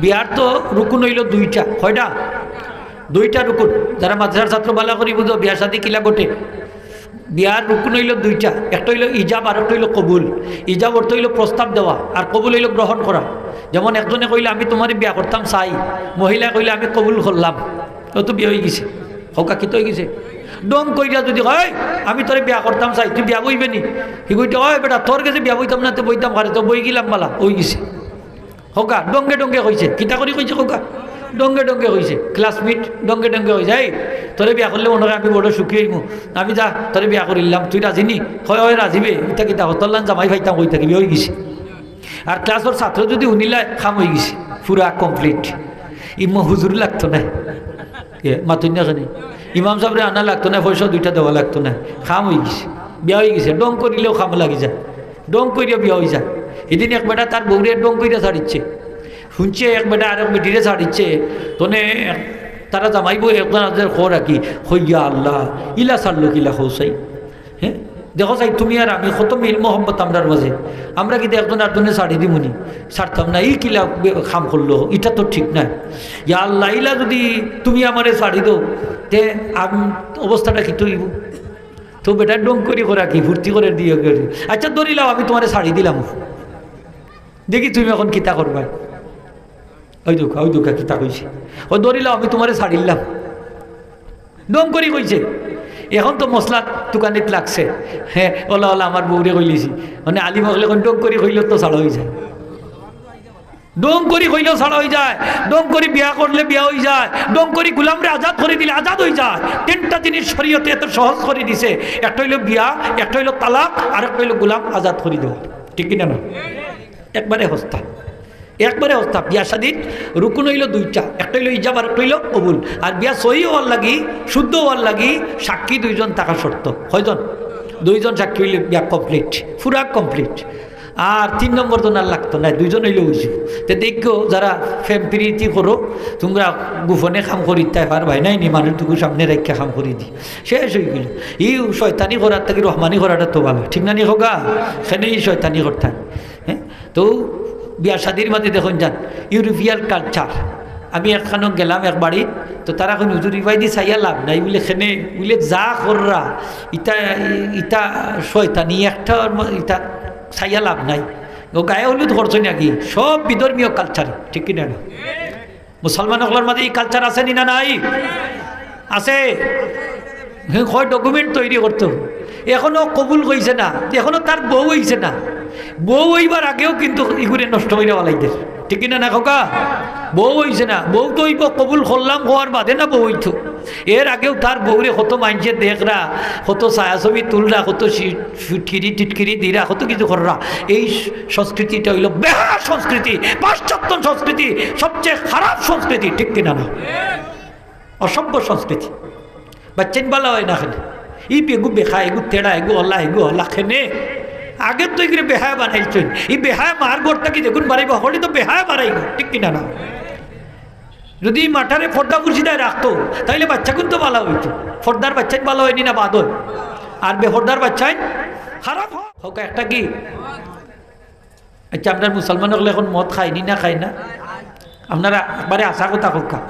বিয়ার তো রুকুন হইল দুইটা, কয়টা? দুইটা রুকুন। যারা মাদ্রাসার ছাত্র বালা করি বুঝো বিয়া শাদী কিলা ঘটে। বিয়ার রুকুন হইল দুইটা, একটা হইল ইজাব আর একটা হইল কবুল। ইজাব অর্থ হইল প্রস্তাব দেওয়া, আর কবুল হইল গ্রহণ করা। যেমন একজনে কইলে আমি তোমার বিয়া করতাম চাই, মহিলা কইলে আমি কবুল করলাম, ও তো বিয়ে হয়ে গেছে। হকা কি তো হয়ে গেছে। ডং কইরা যদি হয় আমি তোরে বিয়া করতাম চাই, তুই বিয়া বইবে নি? কি কইতে হয় বেটা তোর কাছে বিয়া বইতাম না, তো বইতাম কারে, তো বই গেলাম বালা হয়ে গেছে। হকা ডঙ্গে ডঙ্গে কইছে, কিতা করি কইছে হকা ডঙ্গে ডঙ্গে কইছে। ক্লাসমেট ডঙ্গে ডঙ্গে হয়ে যায়, তোরে বিয়া করলে মনে হয় আমি বড় সুখী হইমু, আমি যা তোরে বিয়া করিলাম, তুই রাজি নি? হয় হয় রাজিবে, ইটা কিতা হতল্লান জামাই ভাইতাম কই থাকি হয়ে গেছে। আর ক্লাসের ছাত্র যদি শুনিলা খাম হয়ে গেছে, পুরা কমপ্লিট। ইমা হুজুর লাগতো না, মাতুন না কেন ইমাম সাহেবরে আনা লাগতো না, পয়সা দুইটা দেওয়া লাগতো না, খাম হয়ে গেছে, বিয়া হয়ে গেছে। ডং করিলেও খাম লাগি যায়, ডং করিয়া বিয়া হয়ে যায়। এদিন এক বেটা তার বউরে ডং করিয়া ছাড়িচ্ছে, শুনছে এক বেটা আর এক বেটিরে ছাড়িচ্ছে, তোনে তারা জামাইব একজনের খবর রাখি হইয়া আল্লাহ ইলা ছাড়লো কিলা হৌসাই। হ্যাঁ দেখো চাই তুমি আর আমি কত মিল মোহাম্মত আমরার মাঝে, আমরা কিন্তু একজন আর জনে ছাড়ি দিমুনি, ছাড়তাম না, ই কিলা খাম করলো, এটা তো ঠিক নাই। ইয়া আল্লাহ ইলা যদি তুমি আমারে ছাড়ি দো তে অবস্থাটা কি তৈব? তো বেটা ডং করি করা কি ভর্তি করে দিয়ে করি, আচ্ছা ধরিলাম আমি তোমারে ছাড়ি দিলাম, দেখি তুমি এখন কিতা করবা। ওই দুঃখা কিতা কইছে, ও ধরিলাম আমি তোমারে ছাড়িলাম, ডং করি কইছে। এখন তো মশলা দোকানিত লাগছে, হ্যাঁ ওলা ওলা আমার বউরে কইলিছি, মানে আলিম হলে এখন ডং করি কইলেও তো ছাড়া হয়ে যায়, ডং করি কইলেও ছাড়া হয়ে যায়, ডং করি বিয়া করলে বিয়া হয়ে যায়, ডং করি গুলামরে আজাদ করে দিলে আজাদ হয়ে যায়। তিনটা জিনিস শরীয়তে এত সহজ করে দিছে, একটা হইল বিয়া, একটা হইল তালাক, আর একটা হইল গুলাম আজাদ করে দেওয়া। ঠিক কিনা না? একবারে হস্তা, একবারে হস্তা। বিয়া শাদীর রুকুন হইল দুইটা, একটা হইল ইজাব আর একটা হইল কবুল। আর বিয়া সহি হওয়ার লাগি, শুদ্ধ হওয়ার লাগি সাক্ষী দুইজন থাকা শর্ত। কয়জন? দুইজন সাক্ষী হইলে বিয়া কমপ্লিট, পুরা কমপ্লিট। আর 3 নম্বর জন আর লাগতো না, দুইজন হইলে হয়েছিল। তো দেখো যারা ফেম প্রীতি করো তোমরা গোপনে খাম করি তাই পার ভাই নাই নি, মানুষটুকু সামনে রেখে খাম করি দি শেষ হয়ে গেল। ই শয়তানি করার থেকে রহমানি করাটা তো ভালো, ঠিক না নি হোগা? সেখানে এই শয়তানি করতাম। হ্যাঁ তো বিয়া শাদির মাঝে দেখুন যান ইউরোপিয়ান কালচার। আমি একখানো গেলাম এক বাড়ি, তো তারা এখন হুজুর ইবাইদি চাইয়া লাভ নাই বলে খেনে বলে যা কররা ইটা ইটা শয়তানি একটা ইটা চাইয়া লাভ নাই। ও গায়ে হলুদ করছে নাকি সব বিধর্মীয় কালচার, ঠিক কিনা না? মুসলমানগুলোর মাঝে এই কালচার আছে নি না নাই? আছে। হয় ডকুমেন্ট তৈরি করতে, এখনো কবুল কইছে না, এখনো তার বউ হইছে না, বউ হইবার আগেও কিন্তু ইগুরে নষ্ট হইয়া বলাইতে, ঠিক কিনা না খোকা? বউ হইছে না, বউ তো হইব কবুল করলাম হওয়ার বাদে না বউ হইতো, এর আগেও তার বউরে কত মাইনছে দেখরা, কত ছায়াছবি তুলরা, কত ফিটকিরি টিটকিরি দিরা, কত কিছু কররা। এই সংস্কৃতিটা হইল বেহায়া সংস্কৃতি, পাশ্চাত্য সংস্কৃতি, সবচেয়ে খারাপ সংস্কৃতি, ঠিক কিনা না? অসভ্য সংস্কৃতি। বাচ্চেন বালা হয় না খেলে ই বেগু বেখা, এগু তেড়া, এগু হল্লা খেনে আগে তো এগুলো বেহায়া বানাইছেন। এই বেহায়া মার গোড়টা কি দেখুন বাড়াইব, হলে তো বেহায়া বাড়াইব, ঠিক কিনা না? যদি মাঠারে ফর্দা মুর্শিদায় রাখতো তাইলে বাচ্চা কিন্তু ভালো হইতো। ফর্দার বাচ্চাই ভালো হয়নি না বাদ হয়, আর বেফর্দার বাচ্চাই খারাপ হোক। একটা কি আচ্ছা আপনার মুসলমান হলে এখন মদ খায়নি না খায় না? আপনারা একবারে আশা কথা খোকা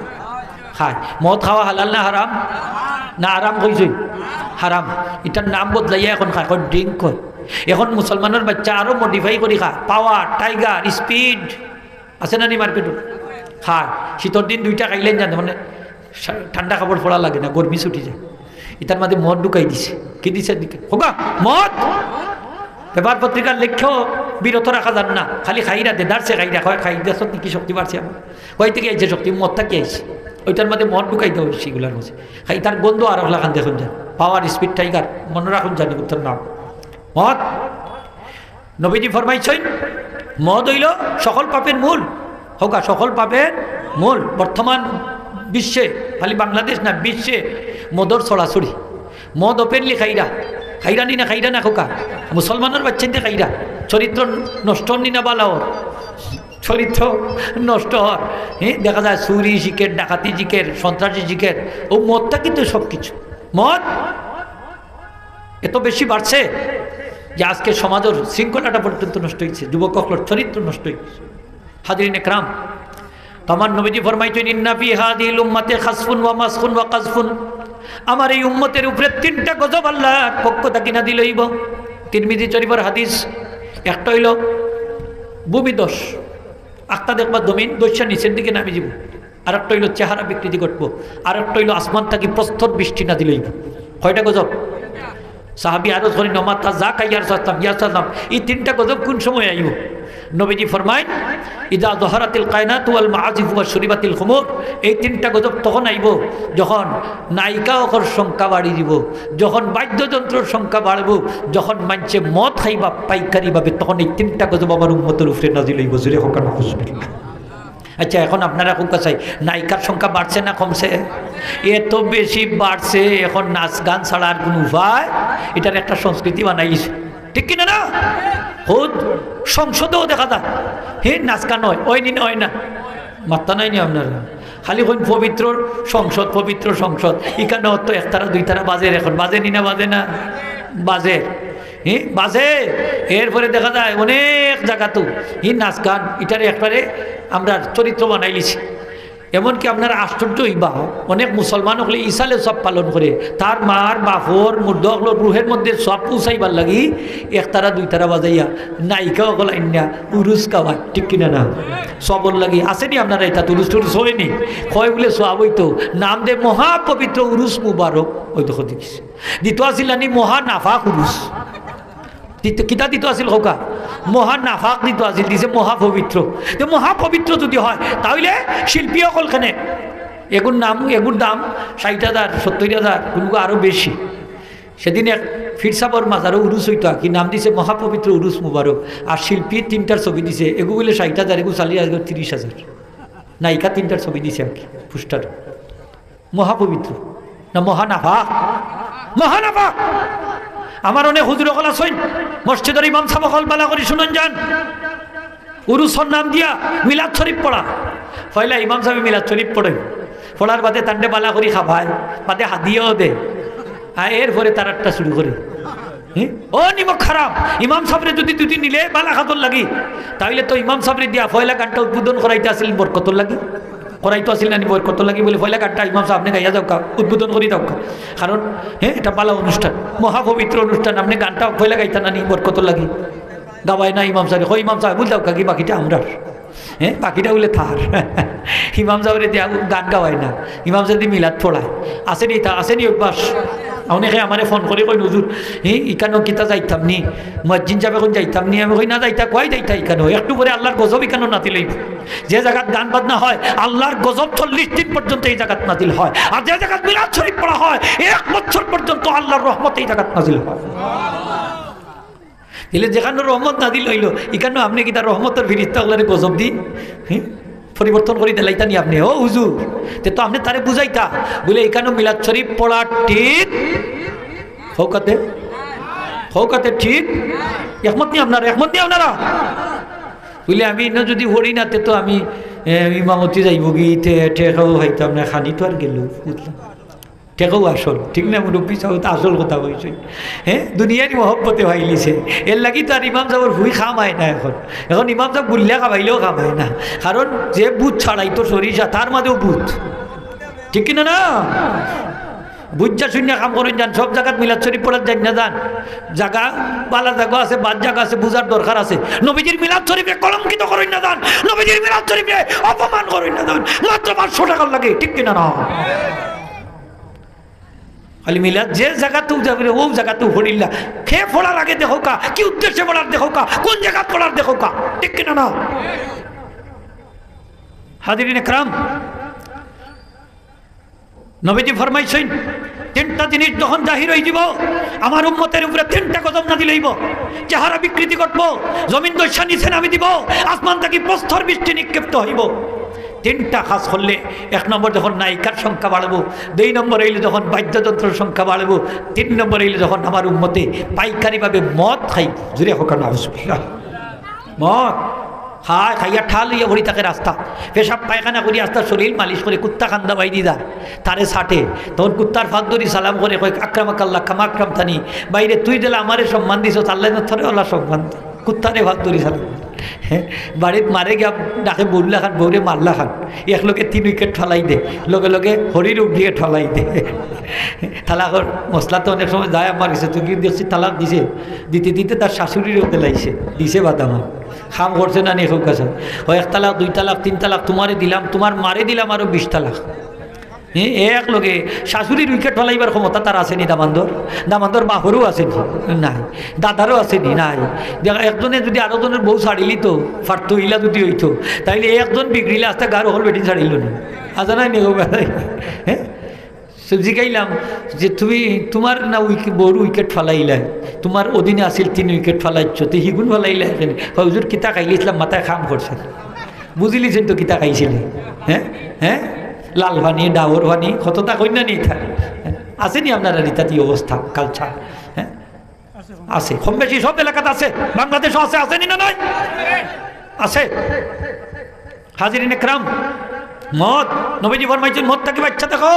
খায়। মদ খাওয়া হালাল না হারাম? না আরাম কইছই হারাম। এটার নাম বদলাইয়া এখন খায়, এখন ড্রিঙ্ক হয়। এখন মুসলমানের বাচ্চা আরো মডিফাই করি খায়, পাওয়ার, টাইগার, স্পিড আছে না নি মার্কেটে খায়। শীতর দিন 2টা খাইলেন জানে, মানে ঠান্ডা কাপড় পড়া লাগে না, গরমি ছুটি যায়। এটার মাঝে মদ ঢুকাই দিছে, কি দিছে হোগা মদ। পেপার পত্রিকার লেখ্যও বিরত রাখা যান না, খালি খাইরা দে দাঁড়ছে খাইরা হয়, খাই দেশ কি শক্তি বাড়ছে আমার, কই থেকে আইছে শক্তি? মদটা কি আইছে? ওইটার মধ্যে মদ ঢুকাই দেওয়া সেগুলোর মধ্যে খাই, তার গন্ধ আর লাখান দেখুন যান। পাওয়ার, স্পিড, টাইগার মনে রাখুন জানি উত্তর নাম মদ। নবীজি ফরমাইছেন মদ হইল সকল পাপের মূল। হোকা সকল পাপের মূল। বর্তমান বিশ্বে, খালি বাংলাদেশ না, বিশ্বে মদর ছড়াছড়ি। মদ ওপেনলি খাইরা নি না, খাইরা না খোকা? মুসলমানের বাচ্চাতে খাইরা চরিত্র নষ্ট নি না বালাওর চরিত্র নষ্ট হওয়ার। হ্যাঁ দেখা যায় চুরি শিখের, ডাকাতি শিখের, সন্ত্রাসী শিখের, ও মদটা কিন্তু সব কিছু। মদ এত বেশি বাড়ছে যে আজকে সমাজের শৃঙ্খলাটা পর্যন্ত নষ্ট হয়েছে, যুবকগুলোর চরিত্র নষ্ট হয়েছে। হাজরিন একরাম, আমার নবীজি ফরমাইছেন ইন্না ফি হাদিল উম্মতে খাসফুন ওয়া মাসখুন ওয়া কাযফুন, আমার এই উম্মতের উপরে 3টা গজব আল্লাহর পক্ষ থেকে না দিলইব। তিরমিজি শরীফের হাদিস, একটা হইল ভূমিদোষ, আখতা দেখবা জমিন দস্যা নিচের দিকে নামে যাব, আর একটা হইল চেহারা বিকৃতি ঘটবো, আর একটা হইল আসমান থেকে প্রস্তর বৃষ্টি না দিলইব। কয়টা গজব? সাহাবী আরজ করেন নমাতা যা কাইয়ার সাল্লাম ইয়া সাল্লাম, এই 3টা গজব কোন সময় আইব? নবীজি ফরমায় ইদা যহারাতিল কায়নাত ওয়াল মাআজিফ ওয়া শুরিবাতিল খুমুর, এই 3টা গজব তখন আইব যখন নায়িকা অকর সংখ্যা বাড়ি দিব, যখন বাদ্যযন্ত্রের সংখ্যা বাড়ব, যখন মানুষে মদ খাইবা পাইকারিভাবে, তখন এই 3টা গজব আমার উম্মতের উপরে নাজিল হইব। জোরে হোক না হুজুর। আচ্ছা, এখন আপনারা কোন চাই নায়িকার সংখ্যা বাড়ছে না কমছে? এত বেশি বাড়ছে, এখন নাচ গান ছাড়া আর কোনো উপায়, এটার একটা সংস্কৃতি বানাইছে, ঠিক কিনা না? খুদ সংসদেও দেখা যায় হে নাচ গান হয়, ওই নিন হয় না, মাত্রা নাই নি আপনারা, খালি কোন পবিত্র সংসদ, পবিত্র সংসদ, এখানে তো 1 2 বাজে, এখন বাজে নি না? বাজে না? বাজে, হ্যাঁ বাজে। এরপরে দেখা যায় অনেক জায়গা তো নাচ গান, এটারে একবারে আমরা চরিত্র বানাই লিছি। এমনকি আপনারা আশ্চর্য হইবা, অনেক মুসলমান হলে ইসালে সব পালন করে, তার মার বাপর মুর্দক রুহের মধ্যে সব পৌঁছাইবার লাগি 1 2 বাজাইয়া নায়িকা হল আইনা উরুস খাওয়ায়, ঠিক কিনা না? সবর লাগি আসেনি আপনারা, এটা উরুস টুরুস হয়নি, হয় বলে সব হইতো নাম দে মহাপবিত্র উরুস মুবারক হয়তো দেখিস, দ্বিতীয় আসিল আনি মহানাফাক উরুস, কিতা দিত আছিল হোকা মহানাফাক দিত আছিল, দিছে মহাপবিত্র। তো মহাপবিত্র যদি হয় তাহলে শিল্পী অকলখানে এগুর দাম 60,000 70,000, কোনো আরও বেশি। সেদিন এক ফিরসাবর মাজারও উরুস হইতো, কি নাম দিছে মহাপবিত্র উরুস মুবারক, আর শিল্পী 3টার ছবি দিছে, এগু বলে 60,000, এগু 30,000, নায়িকা 3টার ছবি দিছে আর কি পুস্টার। মহাপবিত্র না মহানাফাক? মহানাফাক। আমার অনেক হুজুর হল আসেন মসজিদের ইমাম সাহেব হল বালা করে শুনুন যান, উরুসর নাম দিয়া মিলাদ শরীফ পড়া, পয়লা ইমাম সাহেব মিলাদ শরীফ পড়ে, পড়ার বাদে তান্ডে বালা করি খাবায়, বাদে হাদিয়েও দে, আর এরপরে তার একটা শুরু করে ও নিমক খারাপ। ইমাম সাহেবরে যদি 2 দিন নিলে বালা খাতর লাগি, তাহলে তো ইমাম সাহেবরে দিয়া পয়লা গানটা উদ্বোধন করাইতে আসিল বরকতর লাগি, করাইতো আসিল না বরকতর লাগি বলে পয়লা গানটা ইমাম সাহেব আপনি গাইয়া যাও কা, উদ্বোধন করি যাও কা, কারণ এটা বালা অনুষ্ঠান, মহাপবিত্র অনুষ্ঠান, আপনি গানটা পয়লা গাইতা না নি বরকতর লাগি, গাওয়ায় না ইমাম সাহেব, ইমাম সাহেব বুঝ যাও কা কি বাকিটা আমরার, বাকিটা বলে থার। ইমাম সাহেবরে দিয়া গান গাওয়ায় না, ইমাম সাহেব মিলাদ পড়ায়, আসেনি তা আসেনি অভ্যাস। অনেকে আমারে ফোন করে কই নজুর ইকানো কিতা যাইতাম নি, মসজিদ যাবে কোন যাইতাম নি, আমি কই না যাইতা, কয় যাইতা ইকানো, একটু পরে আল্লাহর গজব ইকানো নাতিল হইব। যে জায়গাত গান বাজনা হয় আল্লাহর গজব 40 দিন পর্যন্ত এই জায়গাত নাজিল হয়, আর যে জায়গাত মিলাদ শরীফ পড়া হয় 1 বছর পর্যন্ত আল্লাহর রহমত এই জায়গাত নাজিল হয়। দিলে যেখানে রহমত নাজিল হইল, এখানে আপনি কি তার রহমতের ফিরিস্তা গুলারে গজব দি পরিবর্তন করে দিলাইতা নি আপনি? ও হুজুর, তে তো আপনি তারে বুঝাইতা বলে এখানে মিলাদ শরীফ পড়া ঠিক হৌকাতে ঠিক, একমত নি আপনারা? একমত নি আপনারা? বলে আমি যদি পড়ি না, তে তো আমি ইমামতি যাইব গিয়ে ঠেকাও হইতাম না, খানি তো আর গেল বুঝলাম, ঠেকাও আসল, ঠিক না? মুরব্বী সাহেব তো আসল কথা বলছে, দুনিয়ারই মহব্বতে ভাইলিছে, এর লাগি তো আর ইমাম সাহেবের ভুই খামায় না। এখন ইমাম সাহেব বুল্লা খাবাইলেও খামায় না, কারণ যে বুধ ছাড়াই তো সরিষা, তার মাঝেও বুধ, ঠিক কিনা না? বুঝা শূন্য কাম করেন যান, সব জায়গাত মিলাদ শরীফ পড়ার যান না, যান জায়গা বালা জায়গা আছে, বাদ জায়গা আছে, বুঝার দরকার আছে। নবীজির মিলাদ শরীফে কলঙ্কিত করেন না যান, নবীজির মিলাদ শরীফে অপমান করেন না যান, মাত্র 500 টাকা লাগে, ঠিক কিনা না? খালি মিলাদ যে জায়গাতেও যাবে ও জায়গাতেও পড়িল্লা, খেয়ে পড়ার আগে দেখো কা, কি উদ্দেশ্যে পড়ার দেখো কা, কোন জায়গা পড়ার দেখো কা, ঠিক কিনা না? হাজিরিন একরাম, নবীজি ফরমাইছেন 3টা জিনিস যখন জাহির হয়ে যাব, আমার উম্মতের উপরে 3টা গজব নাজিল হইব, চেহারা বিকৃতি ঘটব, জমিন দস্যা নিচে নামি দিব, আসমান থেকে প্রস্তর বৃষ্টি নিক্ষিপ্ত হইব। 3টা কাজ করলে, 1 নম্বর যখন নায়িকার সংখ্যা বাড়বো, 2 নম্বর হইলে যখন বাদ্যযন্ত্রের সংখ্যা বাড়বো, 3 নম্বর হইলে যখন আমার উম্মতে পাইকারিভাবে মদ খাইব। জুড়ে হোক না মদ খাইয়া ঠাল হইয়া ভরি থাকে রাস্তা, পেশাব পায়খানা করি আস্তা শরীর মালিশ করে, কুত্তা কান্দা বাইদি দা তারে ছাটে, তখন কুত্তার ফাঁক ধরি সালাম করে কয় আক্রামাক আল্লাহ কামাক্রাম থানি, বাইরে তুই দিলে আমারে সম্মান দিছ, আল্লাহ থরে আল্লাহ সম্মান। কুত্তারে ভাত ধরি চালান হ্যাঁ বাড়িত মারে গিয়া ডাকে বললা খান বৌরে মারলা খান এক লোকে 3 উইকেট ঠলাই দে লগে লগে হরির উঠিয়ে ঠলাই দে তালাকর মশলা তো অনেক সময় যায় আমার কাছে তুই দেখছি তালাক দিছে দিতে দিতে তার শাশুড়িরও পেলাইছে দিছে বাদাম খাম করছে না নিয়ে কাছে হয় 1 তালাক 2 তালাক 3 তালাক তোমারে দিলাম তোমার মারে দিলাম আরও 20 তালাক হ্যাঁ এক লগে শাশুড়ির উইকেট ফলাইবার ক্ষমতা তার আসেনি দামান্দর বাহরও আসেনি নাই দাদারও আসেনি নাই একজনে যদি আরো জনের বউ ছাড়িলি তো ফাটতো ইলা যদি হইতো তাইলে একজন বিগড়িলে আস্তে গার হল বেটিন ছাড়িল না আজা নাই নেগো হ্যাঁ সবজি খাইলাম যে তুমি তোমার না বউর উইকেট ফেলাইলাই তোমার অধীনে আসিল 3 উইকেট ফেলাইছ তো হিগুন ফেলাইলা এখানে হজুর কিতা খাইলিছিলাম মাথায় খাম করছেন বুঝিলিছেন তো কিতা খাইছিলে হ্যাঁ হ্যাঁ লাল ভানি ডাবর ভানি কতটা কন্যা নেই থাকে আসেনি আপনারা রীতাতি অবস্থা কালচার হ্যাঁ আছে কম বেশি সব এলাকাতে আছে বাংলাদেশও আছে আসেনি না নয় আছে হাজিরিন একরাম মদ নবীজি ফরমাইছেন মদ থেকে বাচ্চা দেখো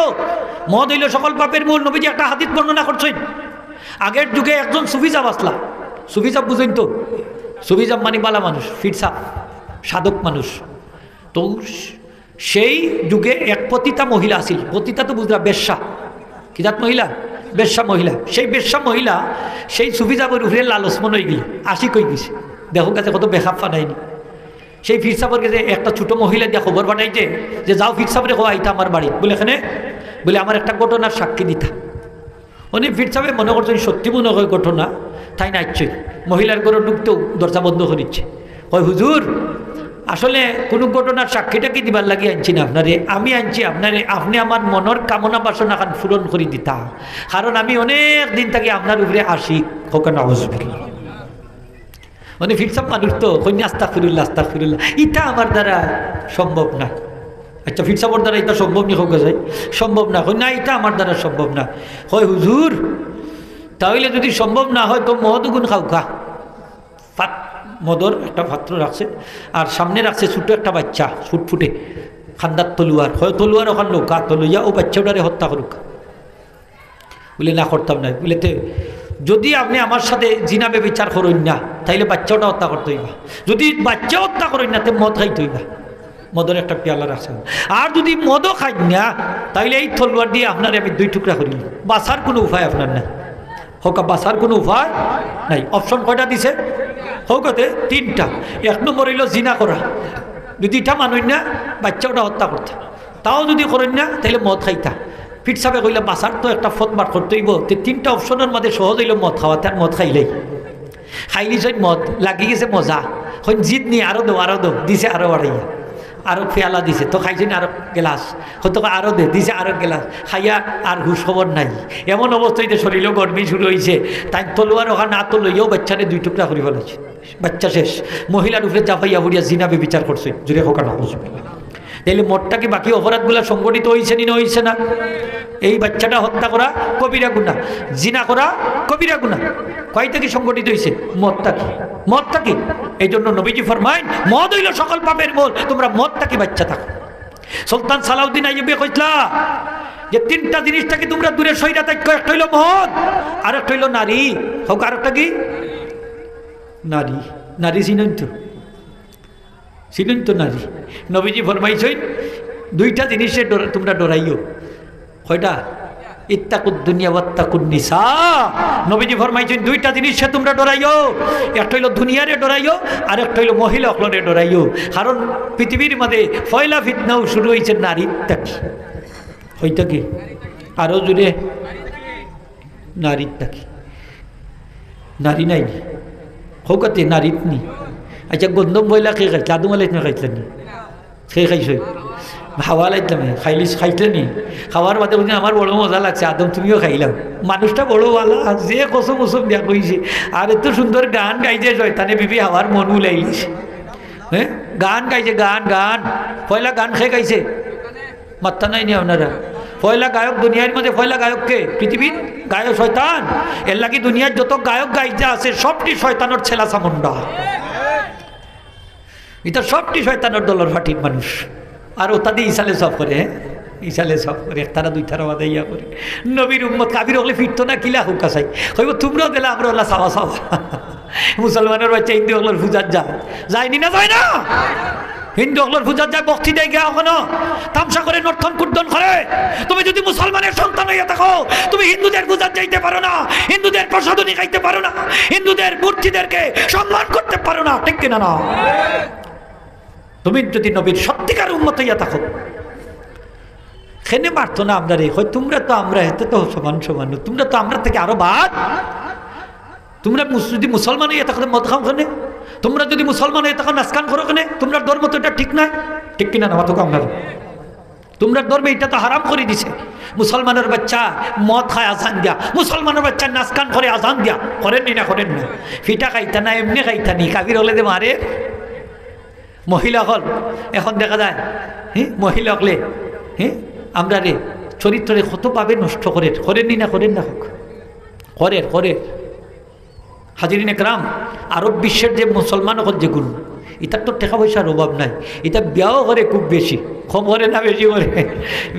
মদ হইল সকল পাপের মূল নবীজি একটা হাদিস বর্ণনা করছেন আগের যুগে একজন সুফিজাব আসলা সুফিজাব বুঝেন তো সুফিজাব মানে বালা মানুষ ফিরসাব সাধক মানুষ তো সেই যুগে এক পতিতা মহিলা আছিল পতিতা তো বুঝলা বেশ্যা কিজাত মহিলা বেশ্যা মহিলা সেই বেশ্যা মহিলা সেই সুফিজাবের উপরে লালসমন হয়ে গেল আশিক হয়ে গেছে দেখো কাছে কত বেখাপ ফানাইনি সেই ফিরসাবের কাছে একটা ছোটো মহিলা দিয়া খবর পাঠাইছে যে যাও ফিরসাবরে কো আইতা আমার বাড়ি বলে এখানে বলে আমার একটা ঘটনার সাক্ষী দিতা উনি ফিরসাবে মনে করছেন সত্যি মনে হয় ঘটনা তাই নাচছে মহিলার ঘরে ঢুকতেও দরজা বন্ধ করিচ্ছে কয় হুজুর আসলে কোনো ঘটনার সাক্ষীটা কি দিবার লাগি আনছি না আপনারে আমি আনছি আপনারে আপনি আমার মনের কামনা বাসনা খান পূরণ করে দিতা কারণ আমি অনেক দিন থেকে আপনার উপরে আশিক হোক না হসবিল্লা মানে ফিরসাব মানুষ তো কন্যা আস্তাগফিরুল্লাহ ইটা আমার দ্বারা সম্ভব না আচ্ছা ফিরসাবর দ্বারা এটা সম্ভব নি হোক যায় সম্ভব না কন্যা এটা আমার দ্বারা সম্ভব না হয় হুজুর তাহলে যদি সম্ভব না হয় তো মহদগুণ খাও খা মদর একটা পাত্র রাখছে আর সামনে রাখছে ছোটো একটা বাচ্চা ফুটফুটে খান্দার তলুয়ার হয় তলুয়ার ওখান লোক গা তলুইয়া ও বাচ্চাটারে হত্যা করুক বলে না করতাম না বলেতে যদি আপনি আমার সাথে জিনাবে বিচার করেন না তাইলে বাচ্চাটা হত্যা করতে হইবা যদি বাচ্চা হত্যা করেন না তো মদ খাইতে হইবা মদের একটা পেয়ালা রাখছে আর যদি মদও খাই না তাইলে এই তলুয়ার দিয়ে আপনার আমি 2 টুকরা করিল বাঁচার কোনো উপায় আপনার না হোক বাঁচার কোনো উপায় নাই অপশন কয়টা দিছে হোকতে 3টা 1 নম্বর হইল জিনা করা যদি এটা মানুষ না বাচ্চাটা হত্যা করতা তাও যদি করেন না তাহলে মদ খাইতা ফিরসাবে কইলে বাঁচার তো একটা ফত বার করতে হইব তো 3টা অপশনের মধ্যে সহজ হইল মদ খাওয়াতে আর মদ খাইলেই খাইলিছেন মদ লাগি গেছে মজা হইন জিদ নি আরো দো দিছে আরো বাড়াইয়া আরো পেয়ালা দিছে তো খাইছেন আরো গেলাস হয়তো আরো দিছে আরো গেলাস খাইয়া আর হুশ খবর নাই এমন অবস্থায় শরীরেও গরমি শুরু হয়েছে তাই তলোয়ার ওখানে না তো লইয়াও বাচ্চারে 2 টুকরা করে ফেলেছে বাচ্চা শেষ মহিলার উপরে চাপাইয়া পড়িয়া জিনাবে বিচার করছে জুড়ে হোক না তাইলে মদটা কি বাকি অপরাধগুলা সংগঠিত হয়েছে না হয়েছে না এই বাচ্চাটা হত্যা করা কবিরা গুনাহ জিনা করা কবিরা গুনাহ কয়টা কি সংগঠিত হয়েছে মদটা কি এই জন্য নবীজি ফরমাইন মদ হইল সকল পাপের মূল তোমরা মদটা কি বাচ্চা থাকো সুলতান সালাউদ্দিন আইয়ুবী কইতলা যে 3টা জিনিসটাকে তোমরা দূরে সইরা থাকো একটা হইল মদ আর একটা হইল নারী হোক আর একটা কি নারী চিনেন তো নারী নবীজি ফরমাইছেন 2টা জিনিসে তোমরা ডরাইও কয়টা ইত্তাকুদ দুনিয়া ওয়াত্তাকুন নিসা নবীজি ফরমাইছেন 2টা জিনিসে তোমরা ডরাইও একটা হইল দুনিয়ারে ডরাইও আর একটা হইল মহিলা হলরে ডরাইও কারণ পৃথিবীর মধ্যে পয়লা ফিতনাও শুরু হয়েছে নারীটা কি হইতা কি আরো জুড়ে নারীটা কি নারী নাই হোকতে নারীত নি আচ্ছা গন্ধম বইলা খেয়ে খাইছে আদম আলাইস না খাইছিলেন নি খেয়ে খাইছই হাওয়া লাইতাম খাইতে নি খাওয়ার বাদে বলছি আমার বড় মজা লাগছে আদম তুমিও খাইলাম মানুষটা বড় ভালো যে কসম দেয়া কইছে আর এত সুন্দর গান গাইছে শয়তানে বিবি হাওয়ার মন উলাইছে হ্যাঁ গান গাইছে গান পয়লা গান খেয়ে গাইছে মাত্তা নাই নি আপনারা পয়লা গায়ক দুনিয়ার মধ্যে পয়লা গায়ককে পৃথিবীর গায়ক শয়তান এর লাগি দুনিয়ার যত গায়ক গাইতে আছে সবটি শয়তানোর ছেলা চামুন্ডা এটা সবটি শয়তানোর দলের ফাটির মানুষ আর ও তাদের ইসালে সব করে ইসালে সব করে একতারা 2 বাদে ইয়া করে নবীর উম্মত কাবির হলে ফিরতো না কিলা হুকা চাই হইব তোমরাও দিলে আমরা ওলা সাওয়া মুসলমানের বাচ্চা হিন্দু হকলের পূজার যায়নি না, যায় না? হিন্দু হকলের পূজার যায়, ভক্তি দেয় গিয়া ওখানে তামসা করে নর্থন কুর্দন করে। তুমি যদি মুসলমানের সন্তান হইয়া থাকো, তুমি হিন্দুদের পূজার যাইতে পারো না, হিন্দুদের প্রসাদনী খাইতে পারো না, হিন্দুদের মূর্তিদেরকে সম্মান করতে পারো না, ঠিক কিনা না? তুমি যদি নবীর সত্যিকার উম্মত হইয়া থাকো, খেনে মারতো না আমরা রে, হয় তোমরা তো আমরা হেতে তো সমান সমান, তোমরা তো আমরা থেকে আরো বাদ। তোমরা যদি মুসলমান হইয়া থাকো মদ খাও কেনে, তোমরা যদি মুসলমান হয়ে থাকো নাচকান করো কেনে, তোমরা ধর্ম তো এটা ঠিক নাই, ঠিক কিনা না? মাথো আমরা তোমরা ধর্মে এটা তো হারাম করে দিছে। মুসলমানের বাচ্চা মদ খায় আজান দিয়া, মুসলমানের বাচ্চা নাচকান করে আজান দিয়া, করেননি না? করেন না? ফিটা খাইতা না এমনি খাইতা নি, কাবির হলে যে মারে। মহিলা হল এখন দেখা যায়, হ্যাঁ মহিলা হলে হ্যাঁ আমরা রে চরিত্রে কতভাবে নষ্ট করেননি না? করেন না? করে হাজিরিন একরাম, আরব বিশ্বের যে মুসলমান হল যে গুণ, এটার তো টাকা পয়সার অভাব নাই, এটা বিয়াও করে খুব বেশি, কম করে না বেশি করে?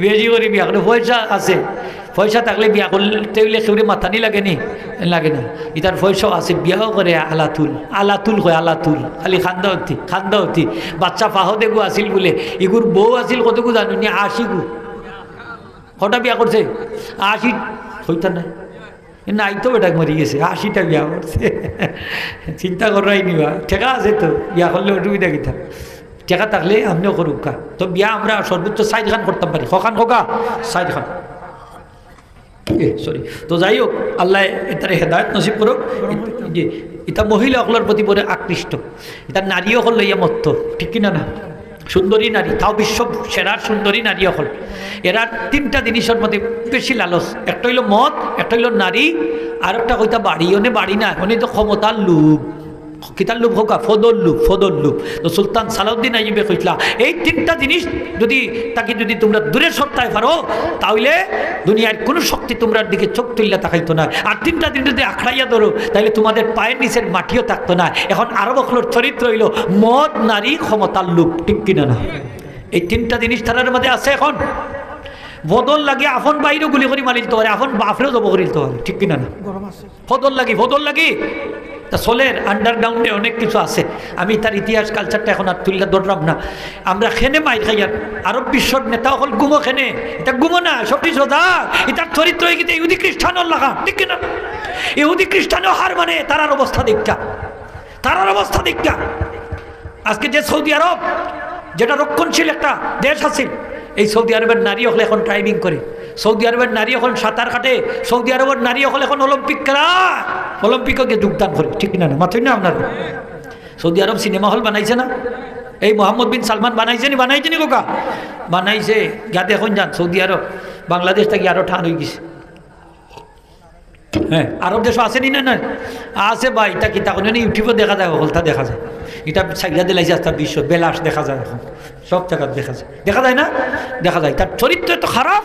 বেশি করে বিয়া করে। পয়সা আছে, পয়সা থাকলে বিয়া করতে হইলে কেউ মাথানি লাগে না। এটার পয়সাও আছে, বিয়াও করে। আলাতুল হয়, আলাতুল খালি খান্দা বাচ্চা পাহো দেখু আসিল বলে, এগুর বউ আসিল কতগু জানো নি? 80 গু। কটা বিয়া করছে? 80 হইতা নাই নাই তো, বেটাক মরি গেছে, 80টা বিয়া করছে। চিন্তা করাই নিবা, ঠেকা আছে তো, বিয়া করলে অসুবিধা কিতা? টেকা থাকলে আপনিও করুক কা। তো বিয়া আমরা সর্বোচ্চ 60 খান করতাম পারি, কখান হোকা 60 খান। সরি, তো যাই হোক, আল্লাহ এটারে হেদায়ত নসিব করুক। যে এটা মহিলা সকলের প্রতি পরে আকৃষ্ট, এটা নারীও হল লইয়া মত্ত, ঠিক কিনা না? সুন্দরী নারী, তাও বিশ্ব সেরার সুন্দরী নারী হল। এরা 3টা জিনিসের মধ্যে বেশি লালস। একটা হইল মদ, একটা হইল নারী, আর একটা কইতা বাড়ি। ওনে বাড়ি না, ওনে তো ক্ষমতার লোভ। কিতার লোভ হোক, ফদর লোভ। তো সুলতান সালাউদ্দিন আইয়ুবে কইলা, এই 3টা জিনিস যদি তোমরা দূরে সরতে পারো, তাহলে দুনিয়ার কোনো শক্তি তোমরার দিকে চোখ তুললে তাকাইতো না। আর 3টা দিন যদি আখড়াইয়া ধরো, তাহলে তোমাদের পায়ের নিচের মাটিও থাকতো না। এখন আরব হকলের চরিত্র হইল মদ, নারী, ক্ষমতার লোভ, ঠিক কিনা না? এই 3টা জিনিস তার মধ্যে আছে। এখন বদল লাগে আফন বাইরেও গুলি করে মারি দিতে পারে, আফন বাফরেও জব করে দিতে পারে, ঠিক কিনা না? বদল লাগি তা সোলের আন্ডারগ্রাউন্ডে অনেক কিছু আছে। আমি তার ইতিহাস কালচারটা এখন আর তুললে ধরলাম না। আমরা খেনে মাই খাইয়ার আরব বিশ্বর নেতা হল গুমো খেনে, এটা গুমো না, সবটি সোজা। এটার চরিত্র হয়ে গেছে ইহুদি খ্রিস্টানও লাগা, ঠিক কিনা? ইহুদি খ্রিস্টানও হার মানে তারার অবস্থা দীক্ষা। আজকে যে সৌদি আরব, যেটা রক্ষণশীল একটা দেশ আছে, এই সৌদি আরবের নারী হলে এখন ড্রাইভিং করে, সৌদি আরবের নারী এখন সাঁতার কাটে, সৌদি আরবের নারী হলে এখন অলিম্পিকে যোগদান করে, ঠিক না? মাথুই না আপনার? সৌদি আরব সিনেমা হল বানাইছে না? এই মোহাম্মদ বিন সালমান বানাইছে নি কোকা? বানাইছে। যাতে এখন যান সৌদি আরব, বাংলাদেশ থেকে আরো ঠান হয়ে গেছে। হ্যাঁ, আরব দেশও আসেনি না? আছে ভাই, এটা কি তখন ইউটিউবে দেখা যায়, হলতা দেখা যায়। এটা সাইডা দিলাইছে আস্তা বিশ্ব বেলাস দেখা যায়, এখন সব জায়গা দেখা যায় না? দেখা যায়। তার চরিত্র তো খারাপ।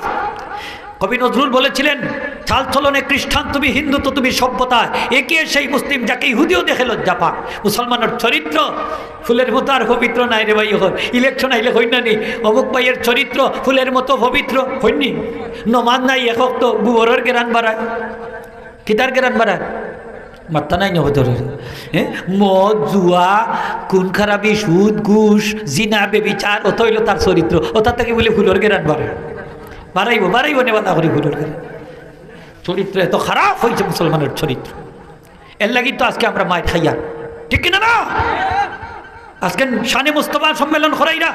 কবি নজরুল বলেছিলেন, চাল চলনে খ্রিস্টান তুমি, হিন্দু তো তুমি সভ্যতায়, একে সেই মুসলিম যাকে ইহুদিও দেখে লজ্জা পা। মুসলমানের চরিত্র ফুলের মতো আর পবিত্র নাই রে ভাই। হল ইলেকশন আইলে হই না নি, অমুক ভাইয়ের চরিত্র ফুলের মতো পবিত্র হইনি। নমান নাই একক তো গোবরের গেরান বাড়ায়, কিতার গেরান বাড়ায়, মাত্তা নাই নবধর। মদ, জুয়া, খুন খারাপি, সুদ, ঘুষ, জিনা, বেবিচার, অত হইল তার চরিত্র। ওটা থেকে বলে ফুলের গেরান বাড়াইব নেবাদা করি ফুলের গেরান। চরিত্র এত খারাপ হয়েছে মুসলমানের চরিত্র। এর লাগি তো আজকে আমরা মায়ের খাইয়া, ঠিক কিনা না? আজকে শানে মুস্তফা সম্মেলন করাই না,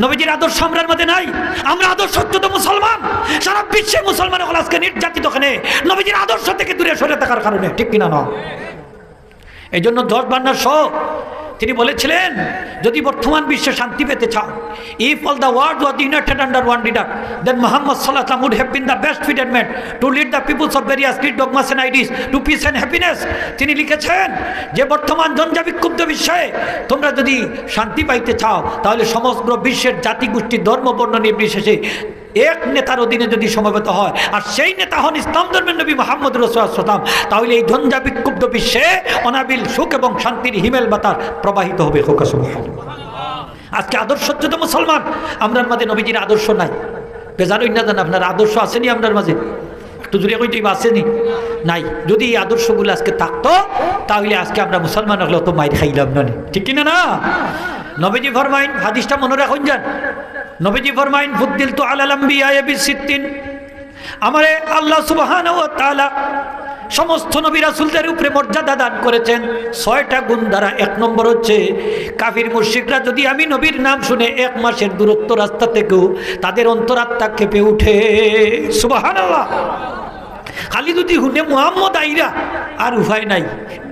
নবীজির আদর্শ আমরার মধ্যে নাই। আমরা আদর্শচ্যুত মুসলমান, সারা বিশ্বে মুসলমান হল আজকে নির্যাতিত, ওখানে নবীজির আদর্শ থেকে দূরে সরে থাকার কারণে, ঠিক কিনা না? এই জন্য জর্জ বার্নার্ড শ তিনি বলেছিলেন, যদি বর্তমান বিশ্বে শান্তি পেতে চাও, if all the world was united under one leader, then Muhammad sallallahu alaihi wasallam would have been the best fitted man to lead the peoples of various creed, dogmas and ideas to peace and happiness. তিনি লিখেছেন যে বর্তমান জঞ্জাবিক্ষুব্ধ বিশ্বে তোমরা যদি শান্তি পাইতে চাও, তাহলে সমগ্র বিশ্বের জাতি গোষ্ঠী ধর্ম বর্ণ নির্বিশেষে এক নেতার অধীনে যদি সমবেত হয়, আর সেই নেতা হন ইসলাম ধর্মের নবী মুহাম্মদ রাসূলুল্লাহ সাল্লাল্লাহু আলাইহি ওয়াসাল্লাম, তাহলে এই ঝঞ্ঝা বিক্ষুব্ধ বিশ্বে অনাবিল সুখ এবং শান্তির হিমেল বাতাস প্রবাহিত হবে। আজকে আদর্শচ্যুত মুসলমান, আমরার মাঝে নবীজির আদর্শ নাই। বেজার না জান আপনার আদর্শ আসেনি আমরার মাঝে? একটু জুড়ে কইতেই আসেনি নাই। যদি এই আদর্শগুলো আজকে থাকতো তাহলে আজকে আমরা মুসলমান হলে অত মাইর খাইলাম না, ঠিক কিনা না? নবীজি ফরমাইন, হাদিসটা মনে রাখুন যান, নবীজি ফরমাইন ফুদ্দিলতু আলাল আম্বিয়া বিসিত্তিন, আমারে আল্লাহ সুবহানাহু ওয়া তাআলা সমস্ত নবী রাসূলদের উপরে মর্যাদা দান করেছেন 6টা গুণ দ্বারা। 1 নম্বর হচ্ছে কাফির মুশরিকরা যদি আমি নবীর নাম শুনে 1 মাসের দূরত্ব রাস্তা থেকেও তাদের অন্তরাত্মা কেঁপে উঠে। সুবহানাল্লাহ। খালি যদি হুনে মুহাম্মদ আইরা আর উপায় নাই,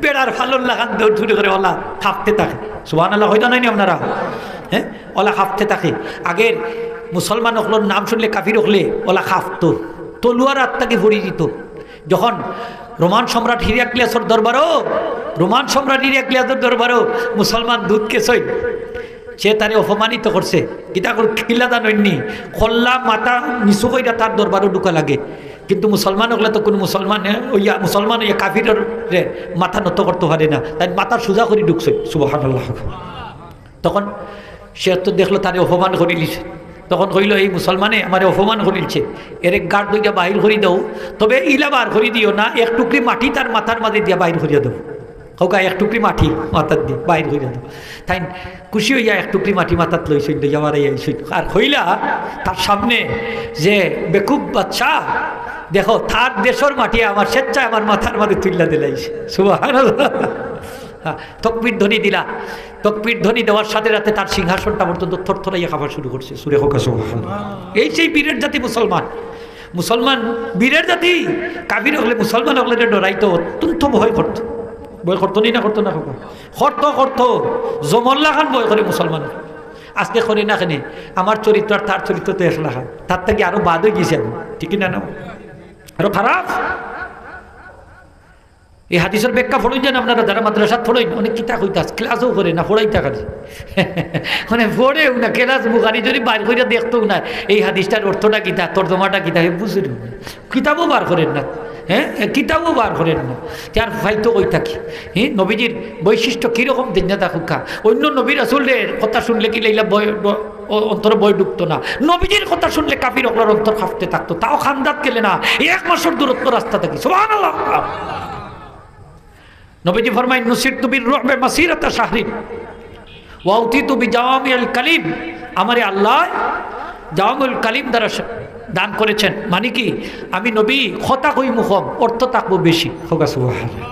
বেড়ার ফালন লাগান দৌড় ধরে করে ওলা কাঁপতে থাকে। সুবহানাল্লাহ হয়তো নাইনি আপনারা? হ্যাঁ, ওলা কাঁপতে থাকে। আগের মুসলমান হকলোর নাম শুনলে কাফির হকলে ওলা কাঁপতো, তলুয়ার আত্মাকে ভরিয়ে দিত। যখন রোমান সম্রাট হিরাক্লিয়াসের দরবারও, রোমান সম্রাট হিরাক্লিয়াসের দরবারও মুসলমান দুধকে সই, সে তারে অপমানিত করছে। কিতা কিলাদা নইনি খল্লা মাথা নিচু কইরা তার দরবারও ঢুকা লাগে। কিন্তু মুসলমান হলে তো কোনো মুসলমান মুসলমান ইয়া কাফিরের মাথা নত করতে পারে না, তাই মাথা সোজা করে ঢুকছে। সুবহানাল্লাহ। তখন সে তো দেখলো তারে অপমান করে লিছে, তখন কইল এই মুসলমানে আমার অপমান করিলছে, এর গাঢ় দুইটা বাহির করি দাও, তবে ইলা বার করি দিও না, 1 টুকরি মাটি তার মাথার মাঝে দিয়া বাহির করিয়া দেবো। হোকা 1 টুকরি মাটি মাথার দিয়ে বাহির করিয়া দেবো। তাই খুশি হইয়া 1 টুকরি মাটি মাথাত লইসইন যাবার আইসইন। আর হইলা তার সামনে যে বেকুব বাদশাহ, দেখো তার দেশের মাটি আমার স্বেচ্ছায় আমার মাথার মাঝে তুইলা দিলাইছে। সুবহানাল্লাহ। তকবীর ধ্বনি দিলা, তকবীর ধ্বনি দেওয়ার সাথে সাথে তার সিংহাসনটা পর্যন্ত থরথরাইয়া খাবার শুরু করছে। সুরে হোক সুবহানাল্লাহ। এই সেই বীরের জাতি মুসলমান। মুসলমান বীরের জাতি। কাফির হলে মুসলমান হলে ডরাইতো, অত্যন্ত ভয় করতো। ভয় করতো নি না? করতো না? করতো। জমল্লা খান ভয় করে মুসলমান। আজকে করি না কেন? আমার চরিত্র আর তার চরিত্র তো এক লাখা, তার থেকে আরো বাদ হয়ে গেছে। ঠিক না? না আরো খারাপ। এই হাদিসের ব্যাখ্যা ফড়ই যান আপনারা, যারা মাদ্রাসা ফড়েন, অনেক কিতা কইতাস, ক্লাসও করে না, ফড়াই থাকার মানে পড়েও না, ক্লাস বুখারি যদি বার করিয়া দেখতেও না এই হাদিসটার অর্থটা কিতা, তর্জমাটা কিতা বুঝেন, কিতাবও বার করেন না। হ্যাঁ, কিতাবও বার করেন না। তার ফাইতো কই থাকি। হ্যাঁ, নবীজির বৈশিষ্ট্য কীরকম দিন না থাকুকা। অন্য নবীর আসলের কথা শুনলে কি লাইলা অন্তরে বই ঢুকতো না। নবীজির কথা শুনলে কাফির অকলার অন্তর কাঁপতে থাকতো, তাও খান্দাত গেলে না 1 মাসের দূরত্ব রাস্তা থাকি। সুবহানাল্লাহ। নবীজি ফরমায় নুসিরতু বির-রু'বি মাসিরাতা শাহরিন ওয়া উতিতু বিজাওয়ামিল কালিম, আমারে আল্লাহ জাওয়ামিল কালিম দ্বারা দান করেছেন। মানে কি, আমি নবী কথা কই মুখম, অর্থ থাকবো বেশি। হোকা সুবহানাল্লাহ।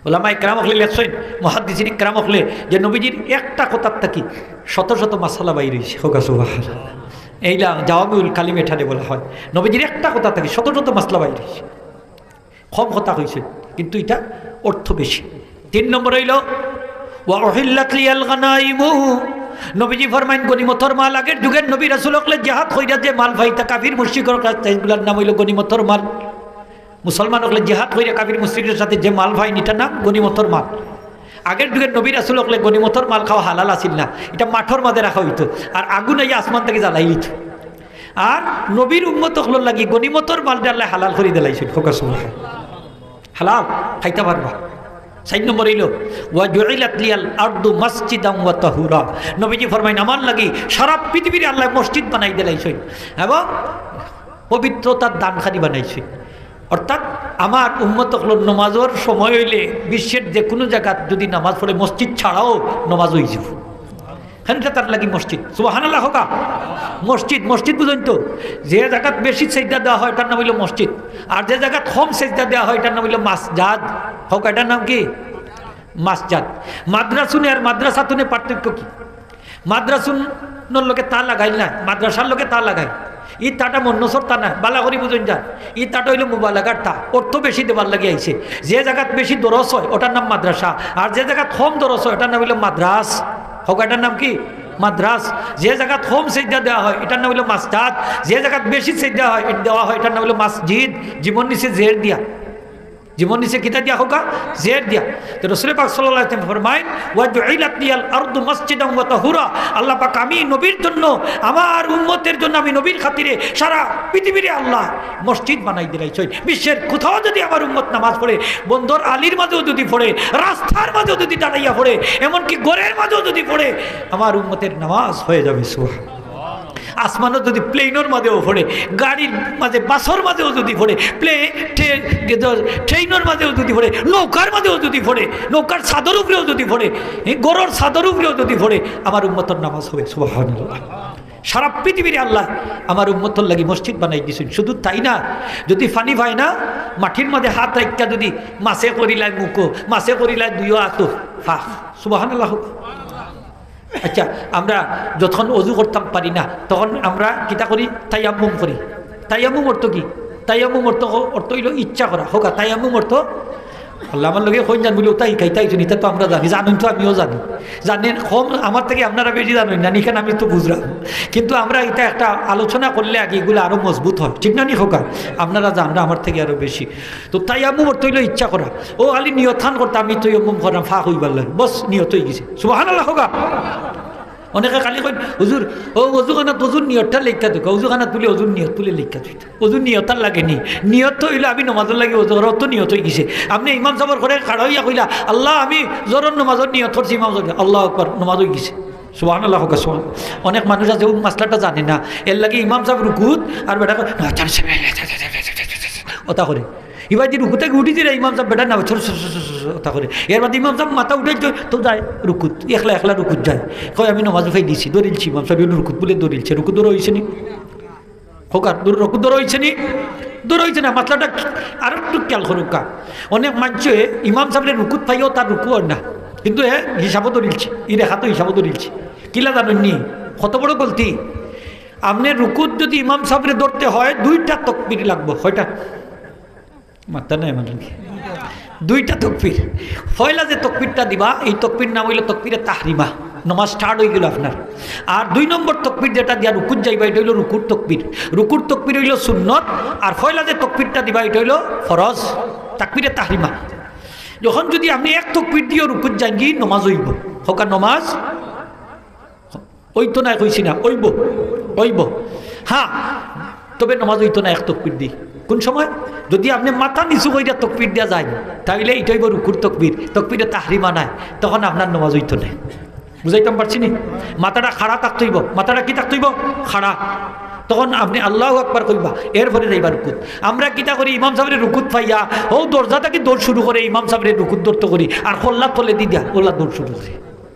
ওলামায়ে কেরাম হলে লেখছেন, মুহাদ্দিসিন কেরাম হলে যে নবীজির একটা কথার থাকি শত শত মাসালা বাইর হইছে। হোকা সুবহানাল্লাহ। এইলা জাওয়ামিউল কালিম এঠানে বলা হয়। নবীজির একটা কথা থাকি শত শত মাসলা বাইর হইছে, কম কথা কইছে, কিন্তু এটা অর্থ বেশি। 3 নম্বর হইল ওয়া উহিল্লাত লিয়াল গানাইমু, নবীজি ফরমাইন গনিমতর মাল। আগের যুগের নবী রাসূল হকলে জিহাদ কইরা যে মাল ভাইতা কাফির মুশরিকর কাছে, এগুলার নাম হইল গনিমতর মাল। মুসলমান হকলে জিহাদ কইরা কাফির মুশরিকের সাথে যে মাল ভাই, এটার নাম গনিমতর মাল। আগের যুগের নবী রাসূল হকলে গনিমতর মাল খাওয়া হালাল আছিল না, এটা মাঠর মাঝে রাখা হইতো, আর আগুন আইয়া আসমান থেকে জ্বালাই দিত। আর নবীর উম্মত হকলর লাগি গনিমতর মালটা আল্লাহ হালাল করে দিলাইছিল। হোকা সুবহানাল্লাহ। হালাল খাইতে পারবা। 4 নম্বর হইল ওয়া জুইলাত লিয়াল আরদু মাসজিদাম ওয়া তাহুরা, নবীজি ফরমাইন আমার লাগি সারা পৃথিবীর আল্লাহ মসজিদ বানাই দিলাইছেন এবং পবিত্রতার দানখানি বানাইছে। অর্থাৎ আমার উম্মত হল নামাজের সময় হইলে বিশ্বের যে কোনো জায়গা যদি নামাজ পড়ে মসজিদ ছাড়াও নামাজ হয়ে যাব, হ্যাঁ তার লাগি মসজিদ। সুবহানাল্লাহ। হোকা মসজিদ। মসজিদ বুঝেন তো, যে জায়গাত বেশি সেজদা দেওয়া হয় এটার নাম হইল মসজিদ, আর যে জায়গাত কম সেজদা দেওয়া হয় এটার নাম হইল মাসজাদ। হোক, এটার নাম কি? মাসজাদ। মাদ্রাসুনে আর মাদ্রাসাতুনে পার্থক্য কি? মাদ্রাসুনের লোকে তা লাগাইল না, মাদ্রাসার লোকে তা লাগাই। ই তাটা মন্নসর তা না, বালা করি বুঝেন যান। ই তাটা হইল মুবালাগার তা, অর্থ বেশি দেবার লাগে আইছে। যে জায়গাত বেশি দরস হয় ওটার নাম মাদ্রাসা, আর যে জায়গাত কম দরস হয় ওটার নাম হইল মাদ্রাস। হোক, এটার নাম কি? মাদ্রাস। যে জায়গাত কম সেজদা দেওয়া হয় এটার নাম হইল মাসজাদ, যে জায়গাত বেশি সেজদা হয় দেওয়া হয় এটার নাম হইল মসজিদ। জীবন নিচে জের দিয়া, জীবন নিচে কিতা দিয়া? হোকা জের দিয়া। তো রাসূল পাক সাল্লাল্লাহু আলাইহি ওয়াসাল্লাম ফরমায়েন ওয়া জুইলাত লিয়াল আরদু মাসজিদাম ওয়া তাহুরা, আল্লাহ পাক আমি নবীর জন্য, আমার উম্মতের জন্য, আমি নবীর খাতিরে সারা পৃথিবীরে আল্লাহ মসজিদ বানাই দিলাইছেন। বিশ্বের কোথাও যদি আমার উম্মত নামাজ পড়ে, বন্দর আলীর মাঝেও যদি পড়ে, রাস্তার মাঝেও যদি দাঁড়াইয়া পড়ে, এমনকি ঘরের মাঝেও যদি পড়ে, আমার উম্মতের নামাজ হয়ে যাবে। সুবহানাল্লাহ। আসমানও যদি প্লেনের মাঝেও পড়ে, গাড়ির মাঝে বাসর মাঝেও যদি পড়ে, ট্রেনের মাঝেও যদি পড়ে, নৌকার মাঝেও যদি পড়ে, নৌকার ছাদর উপরেও যদি পড়ে, গরুর ছাদর উপরেও যদি পড়ে, আমার উম্মতের নামাজ হবে। সুবহানাল্লাহ। সারা পৃথিবীর আল্লাহ আমার উম্মতের লাগি মসজিদ বানাই দিয়েছেন। শুধু তাই না, যদি ফানি পায় না, মাটির মধ্যে হাত রাখা যদি মাছে করিলায় মুখো, মাছে করিলায় দুইও আতো ফা। সুবহানাল্লাহ। আচ্ছা, আমরা যখন অজু করতাম পারি না, তখন আমরা কিতা করি? তায়াম্মুম করি। তায়াম্মুম অর্থ কি? তায়াম্মুম অর্থ হইল ইচ্ছা করা হোক। তায়াম্মুম অর্থ আল্লাহ আমার লগে কই জান বলে তাই খাই তাই শুনি, তা তো আমরা জানি, জানুন তো আমিও জানি, জানেন কম আমার থেকে আপনারা বেশি জানেন না, নিখান আমি তো বুঝলাম। কিন্তু আমরা এটা একটা আলোচনা করলে আগে এগুলো আরও মজবুত হয়, ঠিক না নি খোকা? আপনারা জান না আমার থেকে আরও বেশি। তো তায়াম্মুম অর্থ হইল ইচ্ছা করা। ও খালি নিয়তান করতে আমি তায়াম্মুম করাম, ফা হইবার লাগে, বস নিয়ত হয়ে গেছে। সুবহানাল্লাহ খোকা। অনেকে খালি কই হুজুর ও অজুখানাত অজুর নিয়তটা লেখা দেখো, অজুখানাত তুলে অজুর নিয়ত তুলে লেখা দিত, অজুর নিয়তার লাগেনি। নিয়ত হইলে আমি নমাজের লাগে অজু করার তো নিয়ত হয়ে গেছে। আপনি ইমাম সাহেবের ঘরে খাড়া হইয়া কইলা আল্লাহ আমি জোরের নমাজের নিয়ত করছি, ইমাম সাহেব আল্লাহ আকবার, নমাজ হয়ে গেছে। সুবহানাল্লাহ। অনেক মানুষ আছে ওই মাসলাটা জানে না, এর লাগে ইমাম সাহেব রুকুত আর বেটা ওটা করে। এবার যে রুকু থেকে উঠি দিলে ইমাম সাহেব বেটা না ওটা করে। এর বাদ ইমাম সাহেব মাথা উঠে তো যায় রুকুত, একলা একলা রুকুত যায়, কয় আমি নমাজ উঠাই দিছি, দৌড়িলছি। ইমাম সাহেব রুকুত বলে দৌড়িলছে, রুকু দৌড় হয়েছে নি হোকার, রুকু দৌড় হয়েছে নি, দৌড় হয়েছে না। মাতলাটা আর একটু খেয়াল করুকা। অনেক মানুষে ইমাম সাহেবের রুকুত পাইও তার রুকু আর না, কিন্তু হিসাবও দৌড়িলছে, ই রেখা তো হিসাবও দৌড়িলছে। কিলা জানেননি কত বড় গলতি? আপনার রুকুত যদি ইমাম সাহেবের ধরতে হয় 2টা তাকবীর লাগবে। কয়টা? মাথা নাই মানে দুইটা তকবীর। পয়লা যে তকবীরটা দিবা এই তকবীর নাম হইল তকবীরে তাহরিমা, নমাজ স্টার্ট হয়ে গেল আপনার। আর 2 নম্বর তকবীর যেটা দিয়া রুকুত যাইবা এটা হইল রুকুর তকবীর। রুকুর তকবীর হইল সুন্নত, আর পয়লা যে তকবীরটা দিবা এটা হইল ফরজ, তাকবীরে তাহরিমা। যখন যদি আপনি এক তকবীর দিয়ে রুকুত যান কি নমাজ হইব হোক, নমাজ ওইতো না কইছি না, ওইব ওইব। হ্যাঁ, তবে নমাজ হইতো না এক তকবীর দিই। কোন সময়? যদি আপনি মাথা নিচু কইরা তকবীর দিয়া যায়, তাইলে এইটা হইব রুকুর তকবীর, তকবীরে তাহরিমা নাই, তখন আপনার নমাজ হইতো না। বুঝাইতাম পারছি নি? মাথাটা খাড়া থাকতে হইব। মাথাটা কি থাকতে হইব? খাড়া। তখন আপনি আল্লাহু আকবার কইবা, এরপরে যাইবা রুকুত। আমরা কিতা করি? ইমাম সাহেবের রুকুত পাইয়া ও দরজাটাকে দৌড় শুরু করে, ইমাম সাহেবের রুকুত দৌড়তে করি, আর কল্লা তলে দি দিয়া ওলা দৌড় শুরু করে।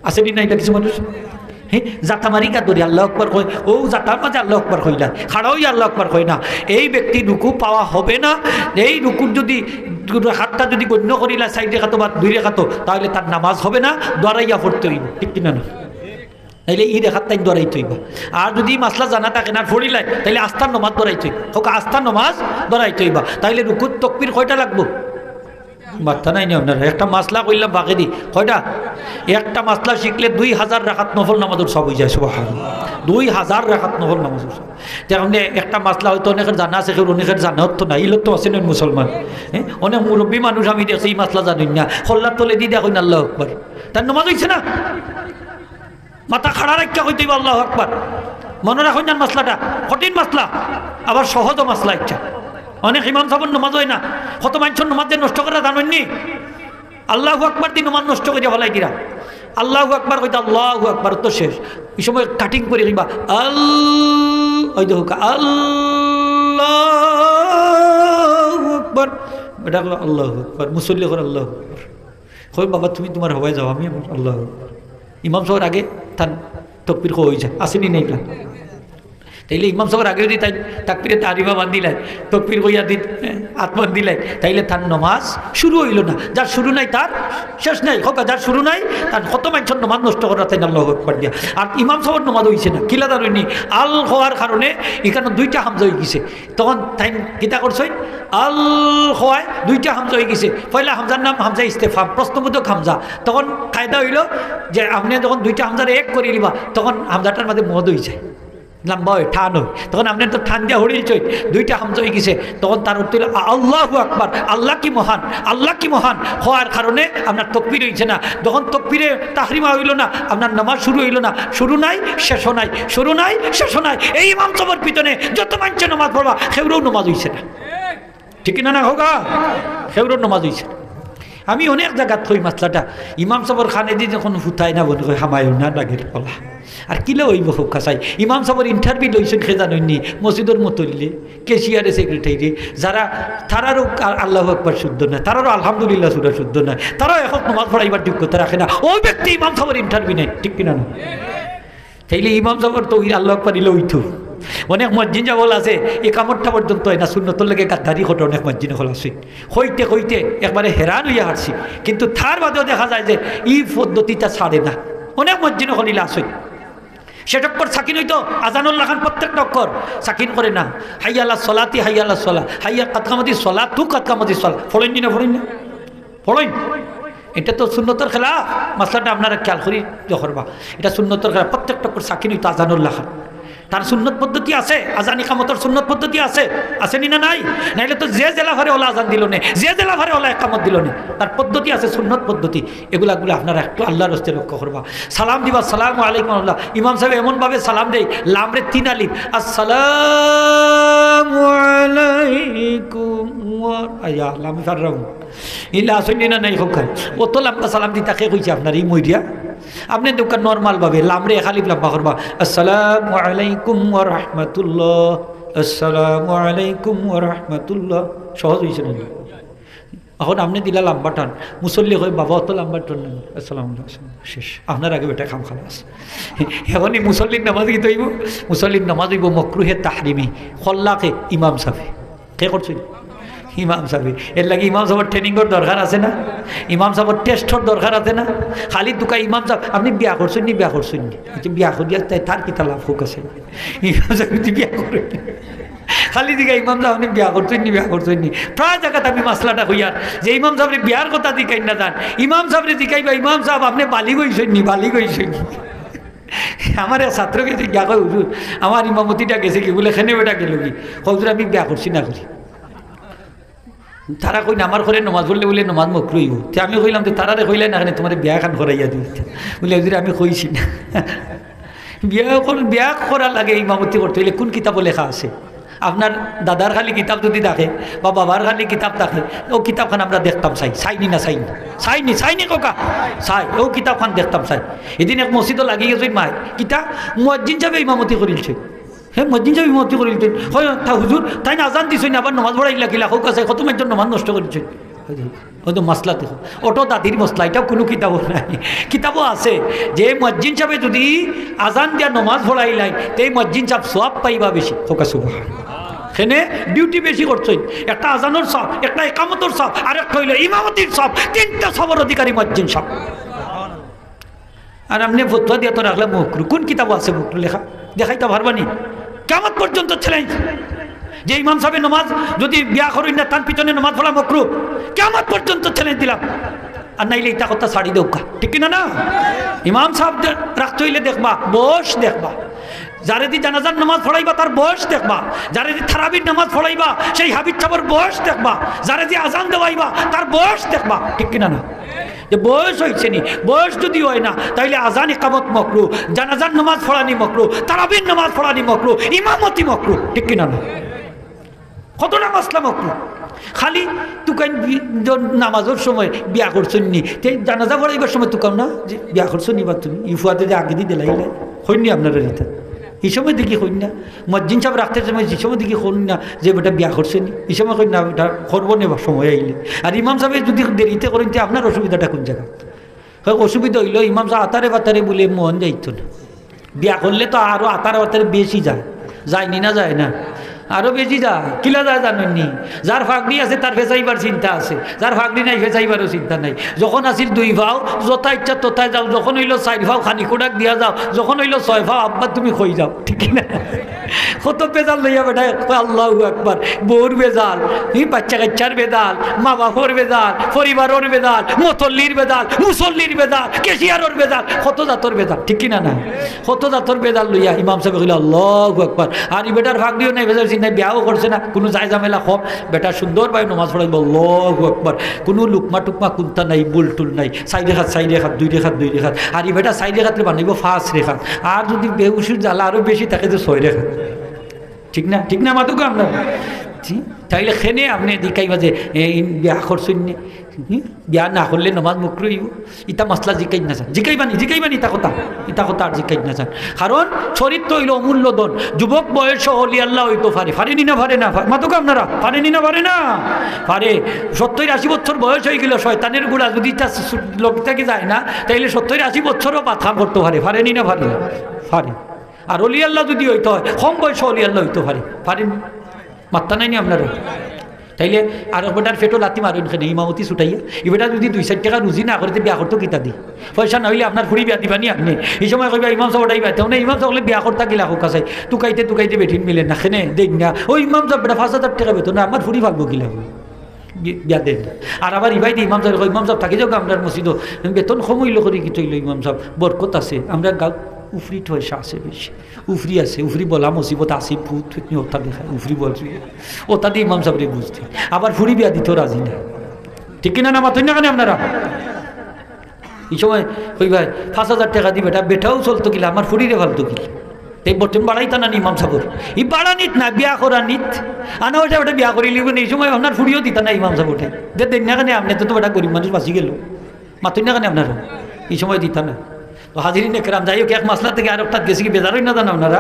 আসেনি না এটা কিছু মানুষ? হ্যাঁ, জাতা মারি কা ধরি আল্লাহ আকবার কয়, ও জাতার মাঝে আল্লাহ আকবার কই না, খাড়াই আল্লাহ আকবার কয় না। এই ব্যক্তি রুকু পাওয়া হবে না। এই রুকুর যদি হাতটা যদি গণ্য করিলা 4 রেখাতো বা 2 রেখাতো, তাহলে তার নামাজ হবে না, দরাইয়া পড়তে হইব, ঠিক কিনা না? তাইলে এই রেখার টাইম দরাইতে হইব। আর যদি মাসলা জানা থাকে না ফড়িলাই, তাইলে আস্থার নমাজ দরাইতে হইব, হোক আস্থার নমাজ দরাইতে হইবা। তাইলে রুকুর তকবীর কয়টা লাগবো? মাথা নাই নি আপনার? একটা মাসলা কইলাম বাকি দি কয়টা? একটা মাসলা শিখলে 2000 রাকাত নফল নামাজের সব হয়ে যায়। সুবহানাল্লাহ, 2000 রাকাত নফল নামাজের সব। তেমন একটা মাসলা হয়তো অনেকের জানা আছে, অনেকের জানা হতো না, ইলত তো আছে না মুসলমান। হ্যাঁ, অনেক মুরব্বী মানুষ আমি দেখছি এই মাসলা জানেন না, খোল্লার তলে দি দেখুন আল্লাহ আকবার, তার নামাজ হয়েছে না। মাথা খাড়া রাখা হইতে হইব আল্লাহু আকবার। মনে রাখুন না মাসলাটা কঠিন মাসলা, আবার সহজও মাসলা। ইচ্ছা অনেক ইমাম সাহেবের নমাজ হয় না, কত মানুষের নমাজ যে নষ্ট করা জানেননি? আল্লাহু আকবার দিয়ে নমাজ নষ্ট করে ফেলাই দিরা। আল্লাহু আকবার কইতে আল্লাহু আকবার তো শেষ। এই সময় কাটিং করে কিংবা আল্লাহু আকবার, এটা আল্লাহু আকবার, মুসল্লি করে আল্লাহু আকবার। কই বাবা তুমি তোমার হওয়ায় যাও, আমি আমার আল্লাহু আকবার। ইমাম সাহেবের আগে তার তকবীর হয়ে যায়, আসেনি নেই না? তাইলে ইমাম সাহেবের আগে যদি তাই তাকবীরে তাহরিমা বান্ধিলাই, তকবীর কইয়া দিন আত্মান দিলাই, তাইলে তার নমাজ শুরু হইল না। যার শুরু নাই তার শেষ নাই, হোক যার শুরু নাই তার কত মানুষের নমাজ নষ্ট করা, তাই আল্লাহু আকবার দিয়া। আর ইমাম সাহেবের নমাজ হইছে না, কিলা দাঁড়ায়নি আল হওয়ার কারণে এখানে 2টা হামজা হয়ে গেছে। তখন তাই কিতা করছে? আল হওয়ায় 2টা হামজা হয়ে গেছে। পয়লা হামজার নাম হামজা ইস্তেফাম, প্রশ্নবোধক হামজা। তখন কায়দা হইল যে আপনি যখন 2টা হামজার এক করে নিবা, তখন হামজাটার মাঝে মদ হয়ে যায়, লম্বা হয়, ঠান হয়। তখন আপনি তো ঠান দিয়া হরিয়েছে, 2টা হামজা হয়ে গেছে। তখন তার উত্তর আল্লাহু আকবার, আল্লাহ কি মহান, আল্লাহ কি মহান হওয়ার কারণে আপনার তকবীর হয়েছে না। যখন তকবীরে তাহরিমা হইল না, আপনার নামাজ শুরু হইল না। শুরু নাই শেষ নাই, শুরু নাই শেষ নাই। এই ইমাম সাহেবের পিছনে যত মানুষের নামাজ পড়বা সেগুলোও নামাজ হইছে না, ঠিক না? না হোক সেগুলোর নামাজ হইছে। আমি অনেক জায়গাত থই মাসলাটা ইমাম সাবর খানে দি যখন ফুটায় না বলে কই হামায়ুন না লাগের পলা আর কিলে হইব হোকা চাই ইমাম সাবর ইন্টারভিউ লইছেন খেজাননি মসজিদের মতল্লি কেশিয়ারে সেক্রেটারি যারা তারারও আল্লাহু আকবার শুদ্ধ না তারারও আলহামদুলিল্লাহ সুরা শুদ্ধ না তারাও এখন নামাজ পড়াইবার যোগ্যতা রাখে না ওই ব্যক্তি ইমাম সাবর ইন্টারভিউ নেই ঠিক কিনা না তাইলে ইমাম সাবর তো আল্লাহু আকবার ইলে হইতো অনেক মসজিদ যাবল আছে এই কামড়টা পর্যন্ত হয় না শূন্যতর লেগে গাদ্দারি ঘটে অনেক মসজিদ হল আছে হইতে হইতে একবারে হেরান হইয়া হারছি কিন্তু তার বাদেও দেখা যায় যে এই পদ্ধতিটা ছাড়ে না অনেক মসজিদ হলিলে আসে সেটা অক্ষর সাকিন হইতো আজানুল্লাহ খান প্রত্যেকটা অক্ষর সাকিন করে না হাইয়াল্লাহ সলাতি হাইয়াল্লাহ সলা হাইয়া কাতকামতি সলা তু কাতকামতি সলা ফলেন না ফলেন এটা তো শূন্যতর খেলা মাসলাটা আপনারা খেয়াল করি করবা এটা শূন্যতর খেলা প্রত্যেকটা অক্ষর সাকিন হইতো আজানুল্লাহ খান তার সুন্নত পদ্ধতি আছে আজান ইকামতের সুন্নত পদ্ধতি আছে আসেনি না নাই নাইলে তো যে জেলা ভরে ওলা আজান দিল না যে জেলা ভরে ওলা ইকামত দিল না তার পদ্ধতি আছে সুন্নত পদ্ধতি এগুলাগুলো আপনারা একটু আল্লাহর রাস্তে লক্ষ্য করবা সালাম দিবা সালামু আলাইকুম আল্লাহ ইমাম সাহেব এমনভাবে সালাম দেয় লামরে 3 আলিফ আসসালামু আলাইকুম ওয়া আয়া লাম ফাররাম ইলা আসেনি না নাই হোক অত লম্বা সালাম দিতে কে কইছে আপনার এই মইরিয়া আপনি দোকান নরমাল ভাবে লামরে খালিফ লম্বা করবা আসসালামু আলাইকুম ওয়া রাহমাতুল্লাহ আসসালামু আলাইকুম ওয়া রাহমাতুল্লাহ সহজ হইছে না এখন আপনি দিলা লম্বা টান মুসল্লি কই বাবা অত লম্বা টান না আসসালামু আলাইকুম শেষ আপনার আগে বেটা খাম খালাস এখনই মুসল্লির নামাজ কি হইব মুসল্লির নামাজ হইব মাকরুহে তাহরিমি খল্লাকে ইমাম সাহেব কে করছেন ইমাম সাহেব এর লাগে ইমাম সাহেবের ট্রেনিংয়ের দরকার আছে না ইমাম সাহেবের টেস্টর দরকার আছে না খালি দুকা ইমাম সাহেব আপনি বিয়া করছেন নি বিয়া করছেন নি বিয়া করিয়া তাই তার কিতা লাভ হোক আছে ইমাম সাহেব বিয়া করেন খালি দিকে ইমাম সাহেব আপনি বিয়া করছেন নি বিয়া করছেন নি প্রায় জায়গাতে আমি মাসলাটা হইয়ার যে ইমাম সাহেবের বিয়ার কথা দিকাই না যান ইমাম সাহেবের দিকাইবা ইমাম সাহেব আপনি বালি গইছেন নি বালি গইছেন নি আমার এক ছাত্র গেছে গিয়া কই হুজুর আমার ইমামতিটা গেছে কি বলে খেনে বেটা গেল কি হুজুর আমি বিয়া করছি না করি তারা কই না আমার ঘরে নমাজ পড়লে বলে নমাজ মকরুই হো আমি কইলাম তো তারা কইলে না তোমার বিয়া খান করাইয়া দিই বলে হুজুর আমি কইছি না বিয়া করা লাগে ইমামতি করতে হইলে কোন কিতাব লেখা আছে আপনার দাদার খালি কিতাব যদি থাকে বা বাবার খালি কিতাব থাকে ও কিতাবখান আমরা দেখতাম চাইনি না চাইনি কোকা চাই ও কিতাবখান দেখতাম চাই এদিন এক মসজিদও লাগি গেছে মাই কিতা মুয়াজ্জিন সাহেব ইমামতি করিলছে হ্যাঁ মসজিদ যাবি মতি করিলছেন হয় তা হুজুর তাই না আজান দিছেন আবার নমাজ পড়াইলা কিলা হোক আছে কত মাইজন নমাজ নষ্ট করেছেন হয়তো মাসলা দেখো অটো দাদির মশলা এটাও কোনো কিতাবও নাই কিতাবও আছে যে মসজিদ সাহেব যদি আজান দিয়া নমাজ পড়াইলাই তাই মসজিদ সাহেব সওয়াব পাইবা বেশি হোক সুবহান সেনে ডিউটি বেশি করছেন একটা আজানোর সব একটা একামতর সব আর একটা হইল ইমামতির সব 3টা সবর অধিকারী মসজিদ সব আর আপনি ফতোয়া দিয়া তো রাখলাম মকরু কোন কিতাবও আছে মকরু লেখা দেখাইতে পারবানি কিয়ামত পর্যন্ত চ্যালেঞ্জ যে ইমাম সাহেব নামাজ যদি বিয়া করেন না তার পিছনে নামাজ পড়া মকরু কিয়ামত পর্যন্ত চ্যালেঞ্জ দিলাম আর নাইলে এটা কথা ছাড়ি দেওকা ঠিক কিনা না ইমাম সাহেব রাখতে হইলে দেখবা বয়স দেখবা যারে দি জানাজার নামাজ পড়াইবা তার বয়স দেখবা যারে দি তারাবির নামাজ পড়াইবা সেই হাবিব সাহেবের বয়স দেখবা যারে দি আজান দেওয়াইবা তার বয়স দেখবা ঠিক কিনা না যে বয়স হয়েছে নি বয়স যদি হয় না তাইলে আজান ইকামত মকরু জানাজার নামাজ পড়ানি মকরু তারাবির নামাজ পড়ানি মকরু ইমামতি মকরু ঠিক কিনা না কতটা মাসলা মকরু খালি তুকান নামাজের সময় বিয়া করছেন নি জানাজা পড়াইবার সময় তুকাম না যে বিয়া করছেন নি বা তুমি ইফুয়াতে যে আগে দিয়ে দিলাইলে হইনি আপনারা রিতা এই সময় দেখি হইন না মসজিদ সাহেব রাখতে সময় যে সময় দেখি হইন না যে বেটা বিয়া করছেন এই সময় কই না বেটা করবো নেবার সময় আইলে আর ইমাম সাহেব যদি দেরিতে করেন আপনার অসুবিধাটা কোন জায়গা অসুবিধা হইল ইমাম সাহেব আতারে বাতারে বলে মন যাইতো না বিয়া করলে তো আরও আতারে বাতারে বেশি যায়নি না যায় না আরো বেশি যায় কিলা যায় জানেননি যার ফাঁকড়ি আছে তার ফেঁচাইবার চিন্তা আছে যার ফাঁকড়ি নাই ফেঁচাইবারও চিন্তা নাই যখন আসিল 2 ভাও যথা ইচ্ছা তথায় যাও যখন হইলো 4 ভাও খানি কোডাক দিয়া যাও যখন হইলো 6 ভাও আব্বা তুমি খই যাও ঠিক না কত বেজাল লইয়া বেটা আল্লাহু আকবার বউর বেজাল এই বাচ্চা কাচ্চার বেজাল মা বাপর বেজাল পরিবারের বেজাল মুসল্লির বেজাল মুসল্লির বেজাল কেশিয়ারের বেজাল কত জাতর বেজাল ঠিক কিনা না কত জাতর বেজাল লইয়া ইমাম সাহেব কইল আল্লাহু আকবার আর এই বেটার ফাঁকড়িও নাই বেজাল চিন্তা বিয়াও করছে না কোনো যায় ঝামেলা কম বেটা সুন্দরভাবে নমাজ পড়াইব আল্লাহু আকবার কোনো লুকমা টুকমা কুন্তা নাই বুলটুল নাই 4 রেখাত 4 রেখাত 2 রেখাত 2 রেখাত আর এই বেটা 4 রেখাতে বানাইব 5 রেখাত আর যদি বেহুশুর জ্বালা আরও বেশি থাকে তো 6 রেখাত ঠিক না মাতুক আমরা তাইলে খেনে আপনি দিকাইবা যে বিয়া করছেন বিয়া না করলে নমাজ মুকরু ইটা মশলা জিকাইবানি ইটা কথা আর জিকাই না যান। কারণ চরিত্র হইল অমূল্য ধন। যুবক বয়স হলি আল্লাহ হইতো পারেনি না পারে না মাতুক আপনারা পারেনি না পারে না পারে। 70-80 বছর বয়স হয়ে গেল শয়তানের গুড়া যদি লোক থেকে যায় না তাইলে 70-80 বছরও বাথা করতে পারেনি না পারে না পারে। আর অলি আল্লাহ যদি হইতে হয় কম বয়স অলি আল্লাহ হইতে পারেন মাত্রা নাই নি আপনারা। তাইলে আর বেটার ফেটো লাতি মারেন খেনে ইমামতি ছুটাইয়া এবেটা যদি 2-4 টাকা রুজি না করতে বিয়া করতো কিতা দি পয়সা না হইলে আপনার ফুড়ি বিয়া দিবানি আপনি এই সময় কইবা ইমাম সাহেব ওটাই বাইতে না ইমাম সাহেব বিয়া করতে গিলা হোক আছে তুকাইতে বেঠিন মিলে না খেনে দেখ না ওই ইমাম সাহেব বেটা 5,000 টাকা বেতন না আমার ফুড়ি ভাগবো গিলা বিয়া দেন। আর আবার ইবাই দিয়ে ইমাম সাহেব থাকি যাও আপনার মসজিদ বেতন সমইল করি কি তৈল ইমাম সাহেব বরকত আছে আমরা গাঁও উফরি পয়সা আছে বেশি উফরি আছে উফরি বলা মুসিবত আসি ভূত ওটা দেখায় উফরি বলছি ওটা দিয়ে ইমাম সাহেবরে বুঝতে আবার ফুড়ি বিয়া দিতেও রাজি না ঠিক কিনা না মাথুন না কেন আপনারা এই সময় ওই ভাই 5,000 টাকা দিবে বেটাও চলতো কিলা আমার ফুড়িরে ফালতো কিলা এই বর্তমান বাড়াইতা না ইমাম সাহেবর ই বাড়া নিত না বিয়া করা নিত আনা ওটা ওটা বিয়া করি লিখবেন এই সময় আপনার ফুড়িও দিতা না ইমাম সাহেব ওঠে যে দেন না কেন আপনি তো বেটা গরিব মানুষ বাঁচি গেল মাথুন না কেন আপনারা এই সময় দিতা না। তো হাজিরিন একরাম যাই হোক এক মাসলা থেকে আর একটা গেছে কি বেজারই না জান আপনারা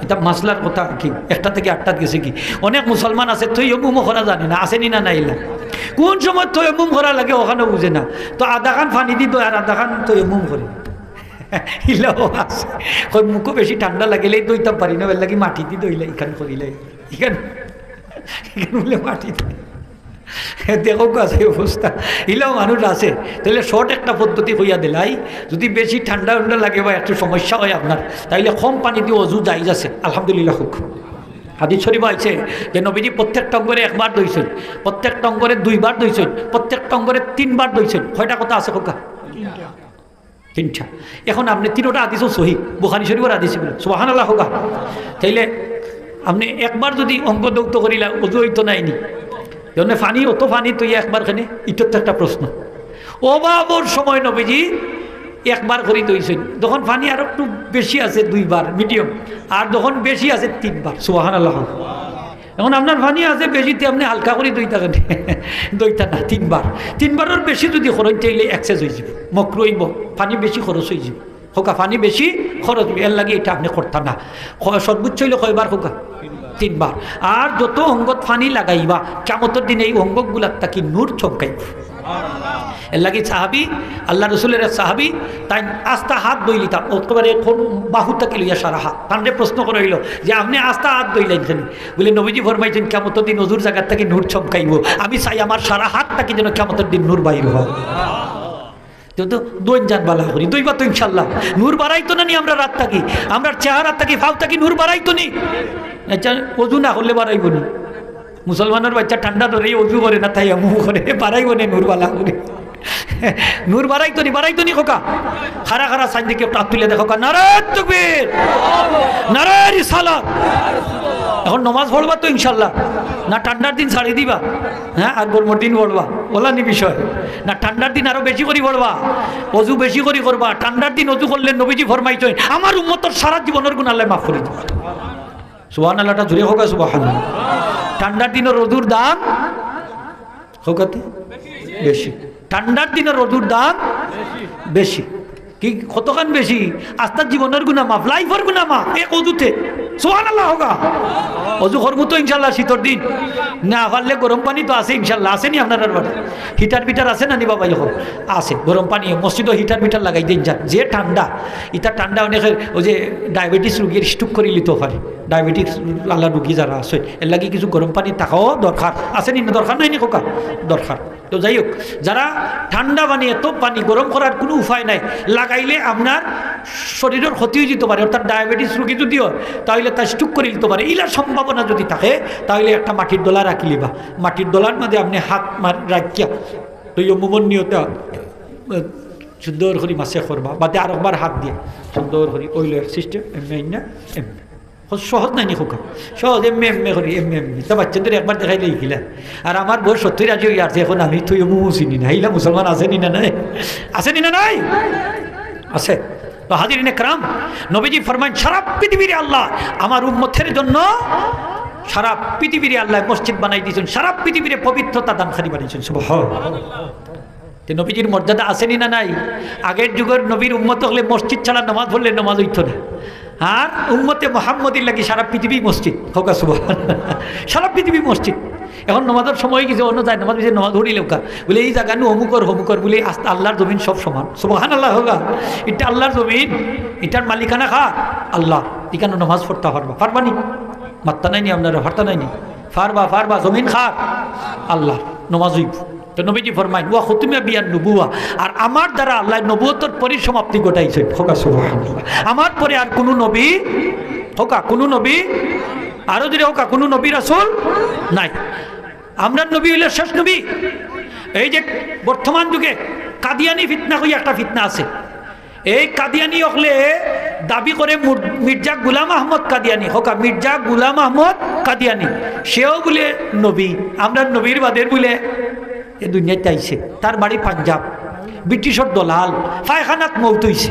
এটা মাসলার কথা কি একটা থেকে 8টা গেছে কি অনেক মুসলমান আছে তৈয়মুম করা জানে না আসেনি না নাইলা কোন সময় তৈয়মুম করা লাগে ওখানে বুঝে না তো আধা খান পানি দিত আর আধা খান তৈয়মুম করে ইলাও আছে কই মুখও বেশি ঠান্ডা লাগলেই দইতাম পারি না লাগি মাটি দি দইলা এখানে করিলাই এখানে বলে মাটি দেখো আছে অবস্থা ইলাও মানুষ আছে তাহলে শর্ট একটা পদ্ধতি হইয়া দিলাই যদি বেশি ঠান্ডা লাগে বা একটু সমস্যা হয় আপনার তাইলে কম পানি দিয়ে অজু যাই আছে আলহামদুলিল্লাহ হোক। হাদিস শরীফ আছে যে নবীজি প্রত্যেকটা অঙ্গরে 1 বার দইছেন প্রত্যেকটা অঙ্গরে 2 বার দইছেন প্রত্যেকটা অঙ্গরে 3 বার দইছেন কয়টা কথা আছে খোকা 3টা। এখন আপনি 3টা হাদিসও সহিহ বুখারী শরীফের হাদিস সুবহানাল্লাহ হোক। তাইলে আপনি একবার যদি অঙ্গ দৌত করিলা অজু হইতো নাইনি যেমন ফানি অত ফানি তুই একবার খানে ইটোর তো একটা প্রশ্ন অভাবর সময় নবীজি 1 বার করে দইছেন যখন ফানি আর একটু বেশি আছে 2 বার মিডিয়াম আর যখন বেশি আছে 3 বার সুবহানাল্লাহ। এখন আপনার ফানি আছে বেশিতে আপনি হালকা করে দইতা না 3 বার 3 বারের বেশি যদি খরচ চাইলে এক্সেস হয়ে যাব মকরু হইব ফানি বেশি খরচ হয়ে যাব হোকা ফানি বেশি খরচ এর লাগে এটা আপনি করতাম না সর্বোচ্চ হইলে কয়বার হোকা 3 বার। আর যত অঙ্গত ফানি লাগাইবা কিয়ামতের দিনে এই অঙ্গগুলার তাকি নূর চমকাইব এর লাগে সাহাবি আল্লাহ রসুলের সাহাবি তাই আস্তা হাত দইলিতাম একেবারে কোন বাহু তাকে লইয়া সারা হাত তান্ডে প্রশ্ন করে হইল যে আপনি আস্তা হাত দইলেন কেন বলে নবীজি ফরমাইছেন কিয়ামতের দিন অজুর জায়গার থেকে নূর চমকাইব আমি চাই আমার সারা হাত তাকে যেন কিয়ামতের দিন নূর বাইর হয় তো দোন জান বালা করি দইবা তো ইনশাল্লাহ নূর বাড়াইতো না নি আমরা রাত থাকি আমরা চেহারা থাকি ফাউ থাকি নূর বাড়াইতো নি অজু না করলে বাড়াইব নি মুসলমানের বাচ্চা ঠান্ডা ধরে অজু করে না তাই আমু করে বাড়াইব নে নূর বালা করে নূর বাড়াইতো নি খোকা খারা খারা সাইন দিকে একটু তুলে দেখো নারায়ণ তাকবীর নারায়ণ রিসালাত। এখন নমাজ পড়বা তো ইনশাল্লাহ না ঠান্ডার দিন ছাড়ি দিবা হ্যাঁ আর গরমের দিন পড়বা বলা নি বিষয় না ঠান্ডার দিন আরো বেশি করে পড়বা অজু বেশি করে করবা ঠান্ডার দিন অজু করলে নবীজি ফরমাইছেন আমার উম্মতের সারা জীবনের গুনাহ আল্লাহ মাফ করে দিবে সুবহানাল্লাহটা জুড়ে হোক সুবহানাল্লাহ। ঠান্ডার দিনের রোদুর দাম হোকাতে বেশি ঠান্ডার দিনের রোদুর দাম বেশি কি কতখান বেশি আস্তার জীবনের গুনাহ মাফ লাইফের গুনাহ মাফ এক অজুতে সুবহানাল্লাহ হোগা অজু করবো তো ইনশাল্লাহ শীতর দিন না পারলে গরম পানি তো আছে ইনশাল্লাহ আসেনি আপনার বাড়ি হিটার বিটার আছে না নি বাবা যখন আছে গরম পানি মসজিদও হিটার বিটার লাগাই দিন যান যে ঠান্ডা এটা ঠান্ডা অনেকের ওই যে ডায়াবেটিস রুগীর স্ট্রোক করে নিতে পারে ডায়াবেটিস আল্লাহ রুগী যারা আছে এর লাগে কিছু গরম পানি থাকাও দরকার আসেনি না দরকার নাই নি খোকা দরকার। তো যাই হোক যারা ঠান্ডা পানি এত পানি গরম করার কোনো উপায় নাই লাগাইলে আপনার শরীরের ক্ষতি হয়ে যেতে পারে অর্থাৎ ডায়াবেটিস রোগী যদি হয় তাহলে তা স্ট্রোক করে নিতে পারে এইলার সম্ভাবনা যদি থাকে তাহলে একটা মাটির ডোলা রাখি লিবা মাটির ডোলার মধ্যে আপনি হাত রাখিয়া তো মুমন নিয়তে সুন্দর করে মাসে করবা বাদে আর একবার হাত দিয়ে সুন্দর করে ওইল সিস্টেম এমনি না এমনি সহজ নাই নি খোকা সহজ এমনি করি এমনি তা বাচ্চাদের একবার দেখাইলে শিখিলা আর আমার বয়স 70 আজি আছে এখন আমি তুই চিনি না এইলা মুসলমান আসেনি না নাই আসেনি না নাই আছে। তো হাজিরিনে کرام নবীজি ফরমান সারা পৃথিবীর আল্লাহ আমার উম্মতের জন্য সারা পৃথিবীরে আল্লাহ মসজিদ বানাই দিয়েছেন, সারা পৃথিবীরে পবিত্রতা দানকারী বানিয়েছেন। সুবহানাল্লাহ। নবীজির মর্যাদা আসেনি না নাই? আগের যুগের নবীর উম্মত হলে মসজিদ ছাড়া নামাজ পড়লে নামাজ হইত না, আর উম্মতে মুহাম্মদির লাগি সারা পৃথিবী মসজিদ। হোকা সুবহানাল্লাহ, সারা পৃথিবী মসজিদ। এখন নামাজের সময় কিছু অন্য যায় নামাজ বিষয়ে নামাজ ধরি লোকা বলে এই জায়গা নু অমুকর বলে আস্তে আল্লাহর জমিন সব সমান। সুবহানাল্লাহ। হোকা এটা আল্লাহর জমিন, এটার মালিকানা খা আল্লাহ, এখানে নামাজ পড়তে পারবানি? মাত্তা নাইনি আপনারা, ফারতা নাইনি, ফারবা জমিন খা আল্লাহ, নামাজ হইব। তো নবীজি ফরমাইন ওয়া খুতুমিয়া বিয়ান নবুয়া, আর আমার দ্বারা আল্লাহ নবুয়তের পরিসমাপ্তি ঘটাইছেন। হোকা সুবহানাল্লাহ। আমার পরে আর কোনো নবী, হোকা কোনো নবী, আরো যদি হোকা কোনো নবী রাসূল নাই। আমরা নবী হইলে শেষ নবী। এই যে বর্তমান যুগে কাদিয়ানি ফিতনা কই একটা ফিতনা আছে, এই কাদিয়ানি হলে দাবি করে মির্জা গুলাম আহমদ কাদিয়ানি, হোকা মির্জা গুলাম আহমদ কাদিয়ানি, সেও বলে নবী। আমরা নবীর বাদের বলে এ দুনিয়াতে আইছে, তার বাড়ি পাঞ্জাব, ব্রিটিশর দলাল, পায়খানাত মৌত হইছে।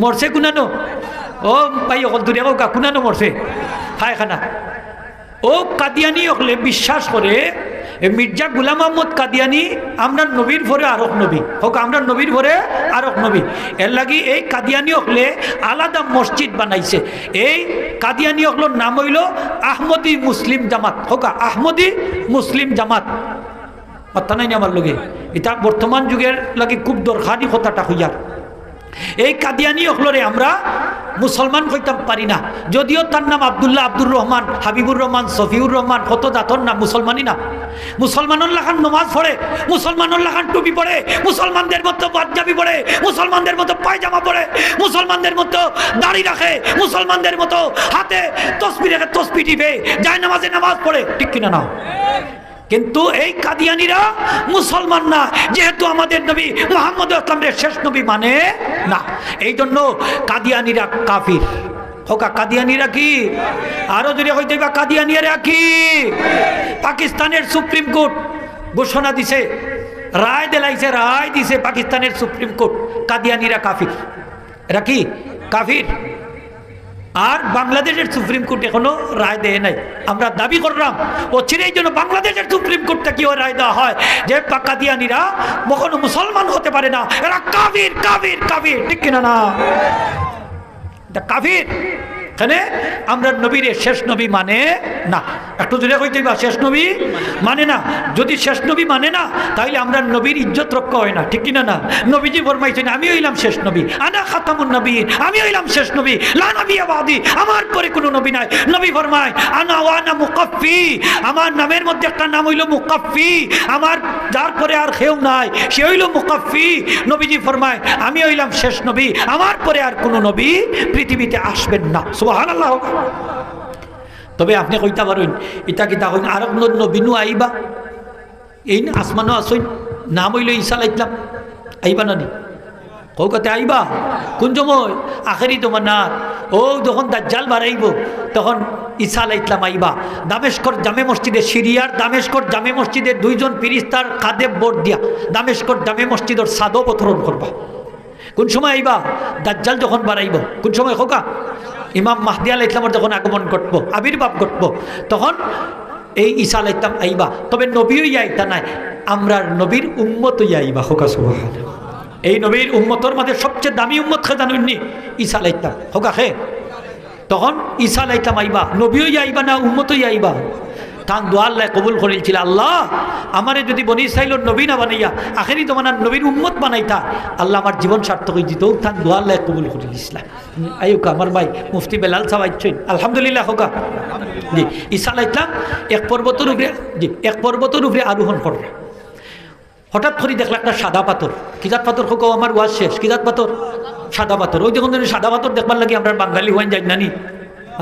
মরছে কুনানো? ও ভাই অকল দূরে হোকা কুনানো মরছে পায়খানা। ও কাদিয়ানি হলে বিশ্বাস করে মির্জা গুলাম আহমদ কাদিয়ানি আমরা নবীর ভরে আরক নবী, হোক আমরা নবীর ভরে আরক নবী। এর লাগি এই কাদিয়ানি হলে আলাদা মসজিদ বানাইছে। এই কাদিয়ানি হলোর নাম হইল আহমদি মুসলিম জামাত, হোক আহমদি মুসলিম জামাত। কথা নাই আমার লগে, এটা বর্তমান যুগের লাগে খুব দরকারি কথাটা হইয়ার। এই কাদিয়ানি হলরে আমরা মুসলমান কইতাম পারি না, যদিও তার নাম আব্দুল্লাহ, আব্দুর রহমান, হাবিবুর রহমান, সফিউর রহমান, কত জাতর নাম, মুসলমানই না। মুসলমানের লাখান নমাজ পড়ে, মুসলমানের লাখান টুপি পড়ে, মুসলমানদের মতো পাঞ্জাবি পড়ে, মুসলমানদের মতো পায়জামা পড়ে, মুসলমানদের মতো দাড়ি রাখে, মুসলমানদের মতো হাতে তসবি রেখে তসবি টিপে যায় নামাজে নামাজ পড়ে, ঠিক কিনা না? কিন্তু এই কাদিয়ানিরা মুসলমান না, যেহেতু আমাদের নবী মুহাম্মদ ইসলামের শেষ নবী মানে না, এই জন্য কাদিয়ানিরা কাফির। হোকা কাদিয়ানিরা কি? আরো যদি হইতে বা কাদিয়ানিরা কি? পাকিস্তানের সুপ্রিম কোর্ট ঘোষণা দিছে, রায় দিলাইছে, রায় দিছে পাকিস্তানের সুপ্রিম কোর্ট, কাদিয়ানিরা কাফির। এরা কি কাফির? আর বাংলাদেশের সুপ্রিম কোর্ট এখনো রায় দেয় নাই। আমরা দাবি করলাম অচিরেই জন্য বাংলাদেশের সুপ্রিম কোর্টটা কি রায় দেওয়া হয় যে কাদিয়ানিরা কখনো মুসলমান হতে পারে না, এরা কাফির কাফির কাফির, ঠিক কিনা না? কাফির। এখানে আমরা নবীর শেষ নবী মানে না, একটু জোরে কইতে বা শেষ নবী মানে না। যদি শেষ নবী মানে না তাহলে আমরা নবীর ইজ্জত রক্ষা হয় না, ঠিক কিনা না? নবীজি ফরমাইছেন আমি হইলাম শেষ নবী, আনা খাতামুন নবীন, আমি হইলাম শেষ নবী, লা নবিয়্যা বাদি, আমার পরে কোনো নবী নাই। নবী ফরমায় আনা ওয়া আনা মুকাফফি, আমার নামের মধ্যে একটা নাম হইল মুকাফফি, আমার যার পরে আর কেউ নাই সে হইল মুকাফফি। নবীজি ফরমায় আমি হইলাম শেষ নবী, আমার পরে আর কোনো নবী পৃথিবীতে আসবেন না। সুবহানাল্লাহ। তবে আপনি কইতা পারেন এটা কিতা কইন আর নবীনু আইবা, এই আসমানও আসইন, নাম হইল ঈসা আলাইহিস সালাম, আইবা না নি? কৌকাতে আইবা কোন সময়? আখেরি তোমার না, ও যখন দাজ্জাল বাড়াইব তখন ঈসা আলাইহিস সালাম আইবা। দামেস্কর জামে মসজিদে, সিরিয়ার দামেস্কর জামে মসজিদে দুইজন ফেরেশতার কাঁধে বোট দিয়া দামেস্কর জামে মসজিদের ছাদও অবতরণ করবা। কোন সময় আইবা? দাজ্জাল যখন বাড়াইব। কোন সময়? খোকা ইমাম মাহদি আলাইহিস সালামের যখন আগমন ঘটবো, আবির্ভাব ঘটবো, তখন এই ঈসা আলাইহিস সালাম আইবা। তবে নবীও আইতা নাই, আমরা নবীর উম্মতই আইবা। খোকা সুবহানাল্লাহ। এই নবীর উম্মতর মাঝে সবচেয়ে দামি উম্মত খে জানেননি? ঈসা আলাইহিস সালাম। খোকা খে তখন ঈসা আলাইহিস সালাম আইবা, নবীও আইবা না উম্মতই আইবা। তান দোয়া আল্লাহ কবুল করেছিল, আল্লাহ আমারে যদি বনি ইসরাইলের নবী না বানাইয়া আখেরি তোমার নবীর উম্মত বানাইতা, আল্লাহ আমার জীবন সার্থক হয়ে যেত। তান দোয়া আল্লাহ কবুল করে ইসলাম। আইকা আমার ভাই মুফতি বেলাল সাহেব আইছেন, আলহামদুলিল্লাহ। হোকা জি ঈসা আলাইহিস সালাম এক পর্বতের উপরে, জি এক পর্বতের উপরে আরোহণ করবে। হঠাৎ করে দেখলা একটা সাদা পাথর। কিজাত পাথর? হোক আমার ওয়াজ শেষ। কিজাত পাথর? সাদা পাথর। ওই যখন সাদা পাথর দেখবার লাগে আমরা বাঙালি হইন যাই নানি,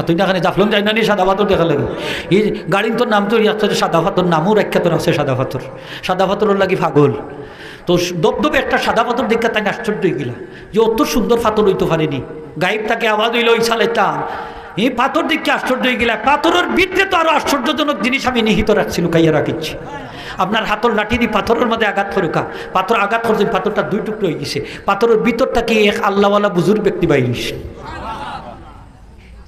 তুই না এখানে জাফলং যাই না নি সাদা পাথর দেখা লাগে। এই গাড়ির তোর নাম তো সাদা পাথর, নামও রেখা তোর আছে সাদা পাথর। সাদা পাথরের লাগি পাগল। তো দপদপে একটা সাদা পাথর দেখে তাই আশ্চর্য হয়ে গেল যে অত সুন্দর পাথর হইতে পারেনি। গাইব তাকে আওয়াজ হইল ঈসা আলাইহিস সালাম, এই পাথর দেখে আশ্চর্য হয়ে গেল। পাথরের ভিতরে তো আরো আশ্চর্যজনক জিনিস আমি নিহিত রাখছিল, কাইয়া রাখিচ্ছি। আপনার হাতর লাঠি দিয়ে পাথরের মধ্যে আঘাত করুকা, পাথর আঘাত করছেন, পাথরটা দুই টুকরো হয়ে গেছে। পাথরের ভিতরটা কি এক আল্লাহওয়ালা বুজুর্গ ব্যক্তি বাইরিস।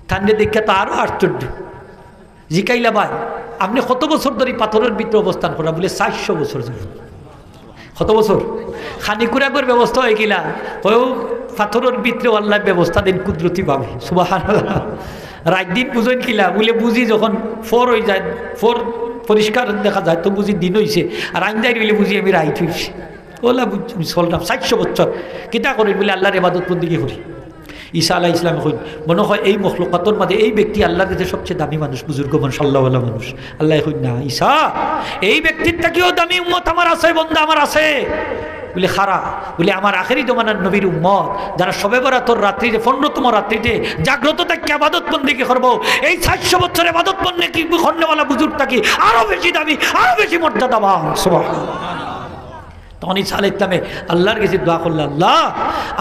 ঠান্ডে দেখে তো আরো আশ্চর্য জিকাইলা ভাই আপনি কত বছর ধরে পাথরের ভিতরে অবস্থান করা? বলে 400 বছর ধরে। কত বছর? খানিকুরাগর ব্যবস্থা হয়ে গেলা ওও পাথরের ভিতরে আল্লাহ ব্যবস্থা দেন কুদরতি ভাবে, সুবহানাল্লাহ। রাত দিন বুঝেন কিলা? বলে বুঝি যখন ফোর হয়ে যায়, ফোর পরিষ্কার দেখা যায় তো বুঝি দিন হয়েছে, আর আইনদাই রইলে বুঝি আমি রাইট হয়েছি। ওলা বুঝি চললাম 400 বছর কিতা করি? বলে আল্লাহর ইবাদত বন্দেগী করি। ঈসা আলাইহিস সালাম কইন মনে হয় এই মখলুকাতের মাঝে এই ব্যক্তি আল্লাহর কাছে সবচেয়ে দামি মানুষ, বুজুর্গ মানুষ, আল্লাহওয়ালা মানুষ। আল্লাহ কইন না ঈসা, এই ব্যক্তির থেকেও দামি উম্মত আমার আছে, বন্দা আমার আছে। বলে খারা? বলে আমার আখেরি জমানার নবীর উম্মত যারা সবে বরাতর রাত্রিতে 15তম রাত্রিতে জাগ্রত থাকি ইবাদত বন্দেগী করবো, এই 400 বছর ইবাদত বন্দেগী করনেওয়ালা বুজুর্গ থাকি আরো বেশি দামি, আরো বেশি মর্যাদাবান। সুবহানাল্লাহ। তখন ঈসা আলাইহিস সালামে আল্লাহর কাছে দোয়া করল, আল্লাহ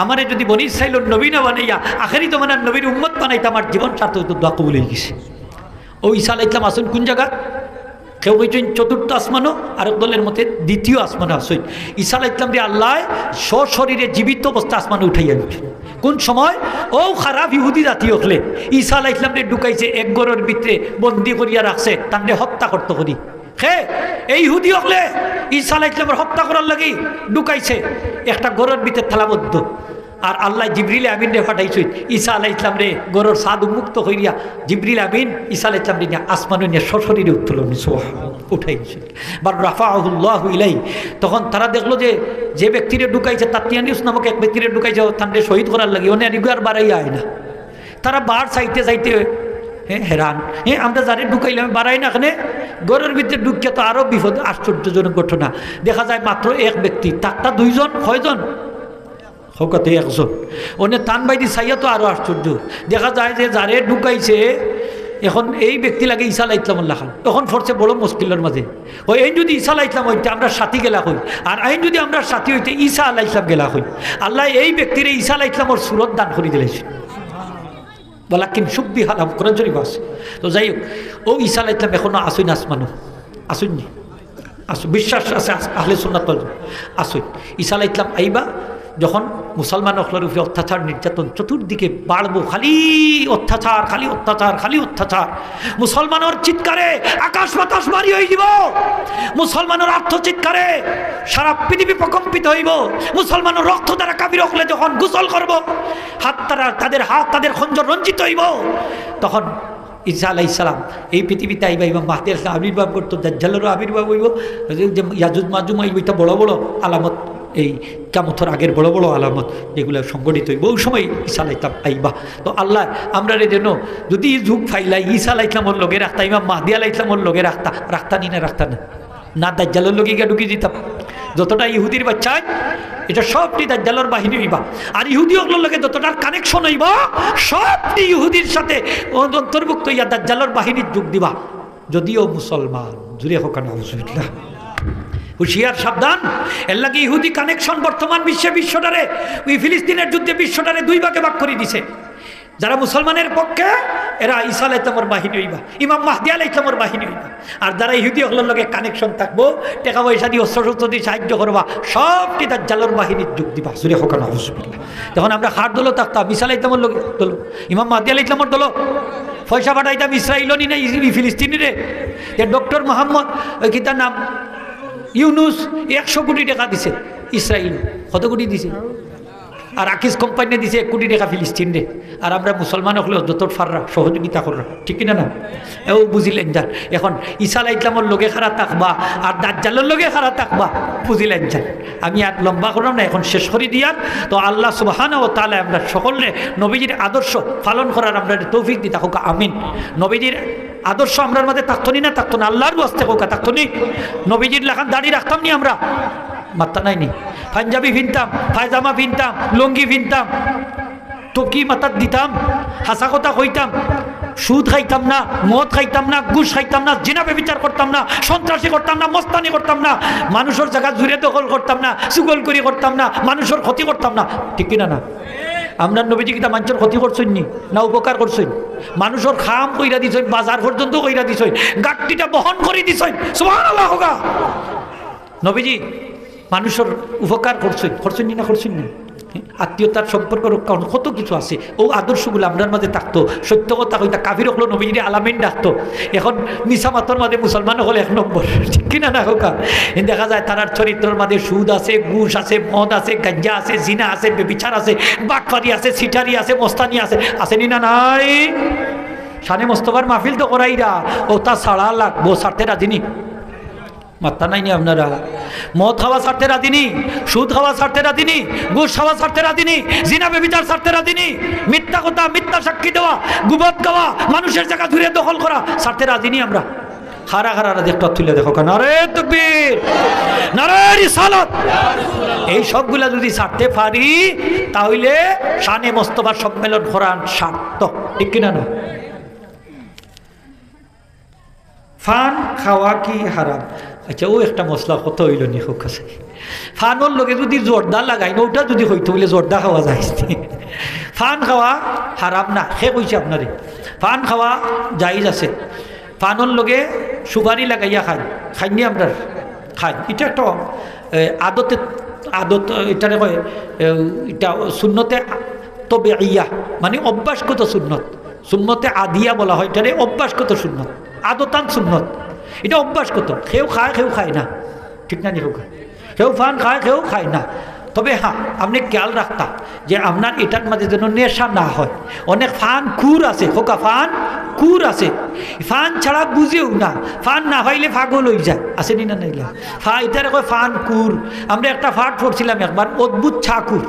আমারে যদি বনি ইসরাইলের নবী না বানাইয়া আখেরি জমানার নবীর উম্মত বানাইতে আমার জীবন সার্থক হতো। দোয়া কবুল হয়ে গেছে। ও ঈসা আলাইহিস সালাম আসুন কোন জায়গা? কেউ কইছেন 4র্থ আসমানও, আরেক দলের মতে 2য় আসমানে আসুন। ঈসা আলাইহিস সালাম দিয়ে আল্লাহ সশরীরে জীবিত অবস্থা আসমানে উঠাইয়া দিচ্ছেন। কোন সময়? ও খারাপ ইহুদি জাতি হলে ঈসা আলাইহিস সালামকে ঢুকাইছে এক ঘরের ভিতরে বন্দি করিয়া রাখছে, তাকে হত্যা করতে করি। এই ইহুদি হলে ঈসা আলাইহিস সালামের হত্যা করার লাগি ঢুকাইছে একটা ঘরের ভিতরে থালাবদ্ধ। আর আল্লাহ জিবরিল আমিন রে পাঠাইছেন ঈসা আলাইহিস সালাম রে ঘরের সাদ উন্মুক্ত হইয়া জিবরিল আমিন ঈসা আলাইহিস সালাম রে আসমানে নিয়ে সশরীরে উত্তোলন উঠাইছে। বার রাফাহুল্লাহু ইলাইহি। তখন তারা দেখলো যে ব্যক্তিরে ঢুকাইছে তাতিয়ানিউস নামক এক ব্যক্তিরে ঢুকাইছে তাকে শহীদ করার লাগি, অনেক আর বাড়াই আয় না। তারা বার চাইতে চাইতে হেরান, আমরা যারে ঢুকাইলাম বাড়াই না, এখানে ঘরের ভিতরে ঢুকিয়ে তো আরো বিপদ। আশ্চর্যজনক ঘটনা, দেখা যায় মাত্র এক ব্যক্তি, তারটা 2 জন, কয়জন? হকতে 1 জন। অন্য টান বাইদি চাইয়া তো আরো আশ্চর্য, দেখা যায় যে যারে ঢুকাইছে এখন এই ব্যক্তি লাগে ঈসা আলাইহিস সালাম লেখান। তখন ফরছে বড় মুশকিলের মাঝে, ওই এই যদি ঈসা আলাইহিস সালাম হইতে আমরা সাথী গেলা হই, আর আইন যদি আমরা সাথী হইতে ঈসা আলাইহিস সালাম গেলা হই। আল্লাহ এই ব্যক্তিরে ঈসা আলাইহিস সালামের সুরত দান করে দিলেছে। বলাকিন সুব্বি হালাম কোরআন শরীফ আছে। তো যাই হোক, ও ঈসা আলাইহিস সালাম এখনো আসুন আসমানো, আসুননি আসুন, বিশ্বাস আছে আহলে সুন্নাত ওয়াল জামাত আসুন। ঈসা আলাইহিস সালাম আইবা যখন মুসলমান অখলার উপরে অত্যাচার নির্যাতন চতুর্দিকে বাড়বো, খালি অত্যাচার, খালি অত্যাচার, খালি অত্যাচার। মুসলমানের চিৎকারে আকাশ বাতাস ভারী হয়ে যাব, মুসলমানের আত্মচিৎকারে সারা পৃথিবী প্রকম্পিত হইব। মুসলমানের রক্ত দ্বারা কাবির হলে যখন গোসল করব, হাত তারা তাদের হাত তাদের খঞ্জর রঞ্জিত হইব, তখন ঈসা আলাইহিস সালাম এই পৃথিবীতে আইবা, ইমাম মাহদী আবির্ভাব করতো, দাজ্জালেরও আবির্ভাব হইব, যে ইয়াজুজ মাজুজ হইব, এটা বড় বড় আলামত, এই কিয়ামতের আগের বড় বড় আলামত যেগুলো সংগঠিত হইব, ওই সময় ঈসা আলাইহিস সালাম আইবা। তো আল্লাহ আমরা রে যেন যদি যুগ ফাইলাই ঈসা আলাইহিস সালামের লগে রাখতা, ইমাম মাহদী আলাইহিস সালামের লগে রাখতা নি না রাখতা না দাজ্জালের লগে গিয়ে ঢুকি দিতাম। যতটা ইহুদির বাচ্চা এটা সবটি দাজ্জালের বাহিনী হইবা, আর ইহুদি ওগুলোর লগে যতটা কানেকশন হইবা সবটি ইহুদির সাথে অন্তর্ভুক্ত হইয়া দাজ্জালের বাহিনীর যোগ দিবা। যদিও মুসলমান জুড়ে হোক না, আউযুবিল্লাহ। হুশিয়ার, সাবধান। এর লাগে ইহুদি কানেকশন বর্তমান বিশ্বটারে, ওই ফিলিস্তিনের যুদ্ধে বিশ্বটারে 2 ভাগে ভাগ করে দিছে। যারা মুসলমানের পক্ষে এরা ঈসা আলাইহিস সালামের বাহিনী হইবা, ইমাম মাহদী আলাইহিস সালামের বাহিনী হইবা। আর যারা ইহুদি ওগুলোর লগে কানেকশন থাকবো, টাকা পয়সা দিয়ে অস্ত্র দিয়ে সাহায্য করবা, সবটি দাজ্জালের বাহিনীর যোগ দিবা। জুড়ে হোক না, আউযুবিল্লাহ। তখন আমরা হার দলো থাকতাম ঈসা আলাইহিস সালামের লগে দলো, ইমাম মাহদী আলাইহিস সালামের দলো, পয়সা পাঠাইতাম ইসরায়েলও নি না ফিলিস্তিনি রে। ডক্টর মোহাম্মদ ওই কি তার নাম ইউনুস 100 কোটি টাকা দিছে ইসরায়েল, কত কোটি দিছে? আর আকিস কোম্পানি দিছে 1 কোটি টাকা ফিলিস্তিন রে। আর আমরা মুসলমান হলে যত ফাররা সহযোগিতা কররা, ঠিক কিনা না? এও বুঝিলেন যান। এখন ঈসা আলাইহিস সালামের লগে খারা থাকবা আর দাজ্জালের লগে খারা থাকবা, বুঝিলেন যান। আমি আর লম্বা করলাম না, এখন শেষ করে দিয়ার। তো আল্লাহ সুবহানাহু ওয়া তাআলা আমরা সকলে নবীজির আদর্শ পালন করার আমরা তৌফিক দি থাকুক, আমিন। নবীজির আদর্শ আমরার মধ্যে থাকতনি না, থাকতো না, আল্লাহর ওয়াস্তে হোক, থাকতনি। নবীজির লেখান দাড়ি রাখতাম নি আমরা, মাত্তা নাই নি, পাঞ্জাবি ভিনতাম, পায়জামা ভিনতাম, লুঙ্গি ভিনতাম, টকি মাথার দিতাম, হাসা কথা কইতাম, সুদ খাইতাম না, মদ খাইতাম না, ঘুষ খাইতাম না, জিনা ব্যভিচার করতাম না, সন্ত্রাসী করতাম না, মস্তানি করতাম না, মানুষের জায়গা জুড়ে দখল করতাম না, চুগলখড়ি করতাম না, মানুষের ক্ষতি করতাম না, ঠিক কিনা না? আমরা নবীজি কিতা মানুষের ক্ষতি করছেন নি না উপকার করছেন? মানুষের খাম কইরা দিছেন, বাজার পর্যন্ত কইরা দিছেন, গাট্টিটা বহন করে দিছেন, সুবহানাল্লাহ হোগা। নবীজি মানুষের উপকার করছেন, করছেন নি না করছেন নি? আত্মীয়তার সম্পর্ক রক্ষা কত কিছু আছে। ও আদর্শগুলো আপনার মাঝে থাকতো, সত্য কথা কইতা কাফির হলো নবীজি আলামিন ডাকতো। এখন মিছা মাতর মাঝে মুসলমান হলে 1 নম্বর, ঠিক কিনা না হোকা? দেখা যায় তার চরিত্রের মাঝে সুদ আছে, ঘুষ আছে, মদ আছে, গাঞ্জা আছে, জিনা আছে, বেবিচার আছে, বাটপারি আছে, সিটারি আছে, মস্তানি আছে, আসেনি না নাই? শানে মোস্তফার মাহফিল তো করাইরা, ও তা ছাড়া লাগবো, ছাড়তে রাজিনি। মাত্তা নাই নি আপনারা? মদ খাওয়া ছাড়তে রাজিনি, সুদ খাওয়া ছাড়তে রাজিনি, ঘুষ খাওয়া ছাড়তে রাজিনি, জিনা বেবিচার ছাড়তে রাজিনি, মিথ্যা কথা, মিথ্যা সাক্ষী দেওয়া, গুবত গাওয়া, মানুষের জায়গা ধরে দখল করা ছাড়তে রাজিনি আমরা। হারা হারা দেখতে তুলে দেখো কেন, নারে তাকবীর, নারে রিসালাত। এই সবগুলা যদি ছাড়তে পারি তাহলে শানে মোস্তফা সম্মেলন করার সার্থক, ঠিক কিনা না? ফান খাওয়া কি হারাম? আচ্ছা, ও একটা মশলা কত হইল নি হোক আছে। ফানোর লগে যদি জর্দা লাগাই না, ওটা যদি হইতো বলে জর্দা খাওয়া যায়। ফান খাওয়া হারাম না, সে কইছে আপনারে। ফান খাওয়া জায়েজ আছে। ফানোর লগে সুপারি লাগাইয়া খাইনি আপনার খাই। এটা একটা আদতে, আদত এটারে কয়, এটা সুন্নতে তবে ইয়া মানে অভ্যাসগত সুন্নত, সুন্নতে আদিয়া বলা হয়। এটারে অভ্যাসগত সুন্নত, আদতান সুন্নত, এটা অভ্যাসগত। কেউ খায়, কেউ খায় না, ঠিক না? কেউ ফান খায়, কেউ খায় না। তবে হ্যাঁ, আপনি খেয়াল রাখতা যে আপনার এটার মাঝে যেন নেশা না হয়। অনেক ফান কুর আছে, খোকা ফান কুর আছে, ফান ছাড়া বুঝেও না, ফান না হইলে পাগল হয়ে যায়, আসেনি না? নাইলা এটার কয় ফান কুর। আমরা একটা ফাট পড়ছিলাম একবার, অদ্ভুত ছাকুর।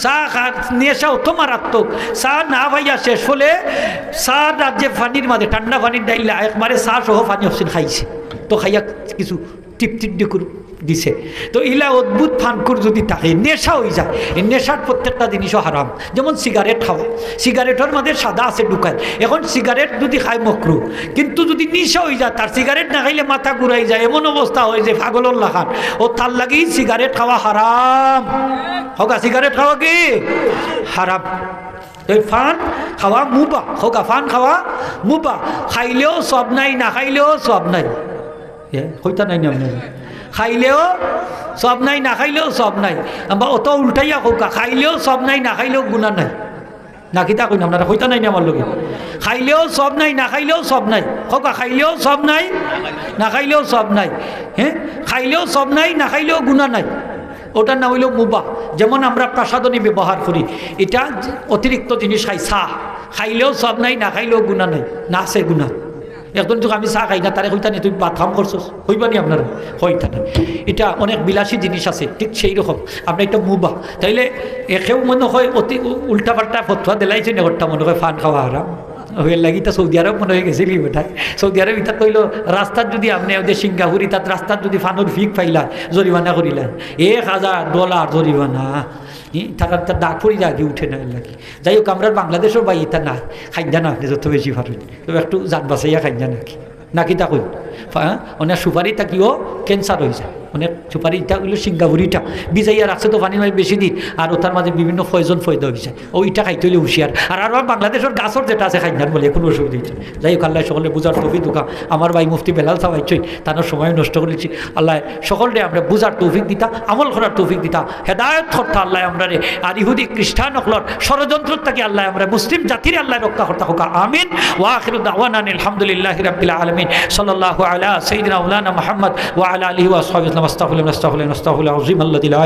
চা নেশা অত মারাত্মক, চা না ভাইয়া শেষ হলে চা রাজ্যে পানির মাঝে ঠান্ডা পানির ডাইলা একবারে চা সহ পানি অপশন খাইছে। তো খাইয়া কিছু টিপ দিছে। তো ইলা অদ্ভুত ফানকুর যদি থাকে, নেশা হয়ে যায়। এই নেশার প্রত্যেকটা জিনিসও হারাম। যেমন সিগারেট খাওয়া, সিগারেটের মধ্যে সাদা আছে ঢুকায়। এখন সিগারেট যদি খায় মকরু, কিন্তু যদি নেশা হয়ে যায়, তার সিগারেট না খাইলে মাথা ঘুরাই যায়, এমন অবস্থা হয় যে পাগলর লাখান। ও তার লাগি সিগারেট খাওয়া হারাম। হোকা সিগারেট খাওয়া কি হারাম। ফান খাওয়া মুবা, হোকা ফান খাওয়া মুবা। খাইলেও সব নাই, না খাইলেও সব নাই। হইতা নাই না? খাইলেও সব নাই, না খাইলেও সব নাই। বা অত উল্টাইয়া হোকা, খাইলেও সব নাই, না খাইলেও গুণা নাই। না কিতা কই না আপনারা? হইতা নাই না আমার লগে? খাইলেও সব নাই, না খাইলেও সব নাই। হোকা খাইলেও সব নাই, না খাইলেও সব নাই। হ্যাঁ, খাইলেও সব নাই, না খাইলেও গুণা নাই। ওটার নাম হইল মুবা। যেমন আমরা প্রসাদনী ব্যবহার করি, এটা অতিরিক্ত জিনিস খাই। চা খাইলেও সব নাই, না খাইলেও গুণা নাই, না আছে গুণা। একজন যখন আমি চা খাই না, তারে হইতা নি তুমি ভাত খাম করছো, হইবা নি আপনার? হইতা না। এটা অনেক বিলাসী জিনিস আছে, ঠিক সেই রকম আপনার এটা মুবা। তাইলে একেও মনে হয় অতি উল্টাপাল্টা ফতোয়া দিলাইছে না, ওটা মনে হয় ফান খাওয়া হারাম হয়ে লাগি। তা সৌদি আরব মনে হয়ে গেছিলি বেটায়। সৌদি আরব ইতা কইল রাস্তার যদি আপনি ওদের সিঙ্গাপুর ইতাত রাস্তার যদি ফানোর ফিক পাইলা, জরিমানা করিলেন $1000 জরিমানা। তার ডাক পড়ি আগে উঠে না লাগি। যাই হোক, আমরা বাংলাদেশের বাই ইতা নাই, খাইজা না আপনি যত বেশি পারেন, তবে একটু জাত বাঁচাইয়া খাইজা নাকি তা কই। অনেক সুপারিটা কিও ক্যান্সার হয়ে যায়। অনেক সুপারিটা হইলো সিঙ্গাপুরিটা বিজাইয়া রাখছে তো পানির মাঝে বেশি দিন, আর ওটার মাঝে বিভিন্ন ফয়জন ফয়দা হয়ে যায়। ওইটা খাইতে হইলে হুশিয়ার। আর আর বাংলাদেশের গাছর যেটা আছে খাইজান বলে কোনো অসুবিধা হচ্ছে। যাই হোক, আল্লাহ সকলে বুঝার তৌফিক দুকা। আমার ভাই মুফতি বেলাল সাহাইছই, তার সময় নষ্ট করেছি। আল্লাহ সকলে আমরা বুঝার তৌফিক দিতা, আমল করার তৌফিক দিতা, হেদায়ত করতা আল্লাহ আমরা রে। আর ইহুদি খ্রিস্টান হলর ষড়যন্ত্র থেকে আল্লাহ আমরা মুসলিম জাতির আল্লাহ রক্ষা করতে হোক, আমিন। ওয়া আখিরু দাওয়ানা আলহামদুলিল্লাহি রাব্বিল আলামিন। সাল্লাল্লাহু আলা সাইয়্যিদিনা মাওলানা মুহাম্মদ ওয়া আলা আলিহি ওয়া আসহাবিহি ওয়া সাল্লাম। আস্তাগফিরুল্লাহ, আস্তাগফিরুল্লাহ, আস্তাগফিরুল্লাহ আযীম আল্লাযী লা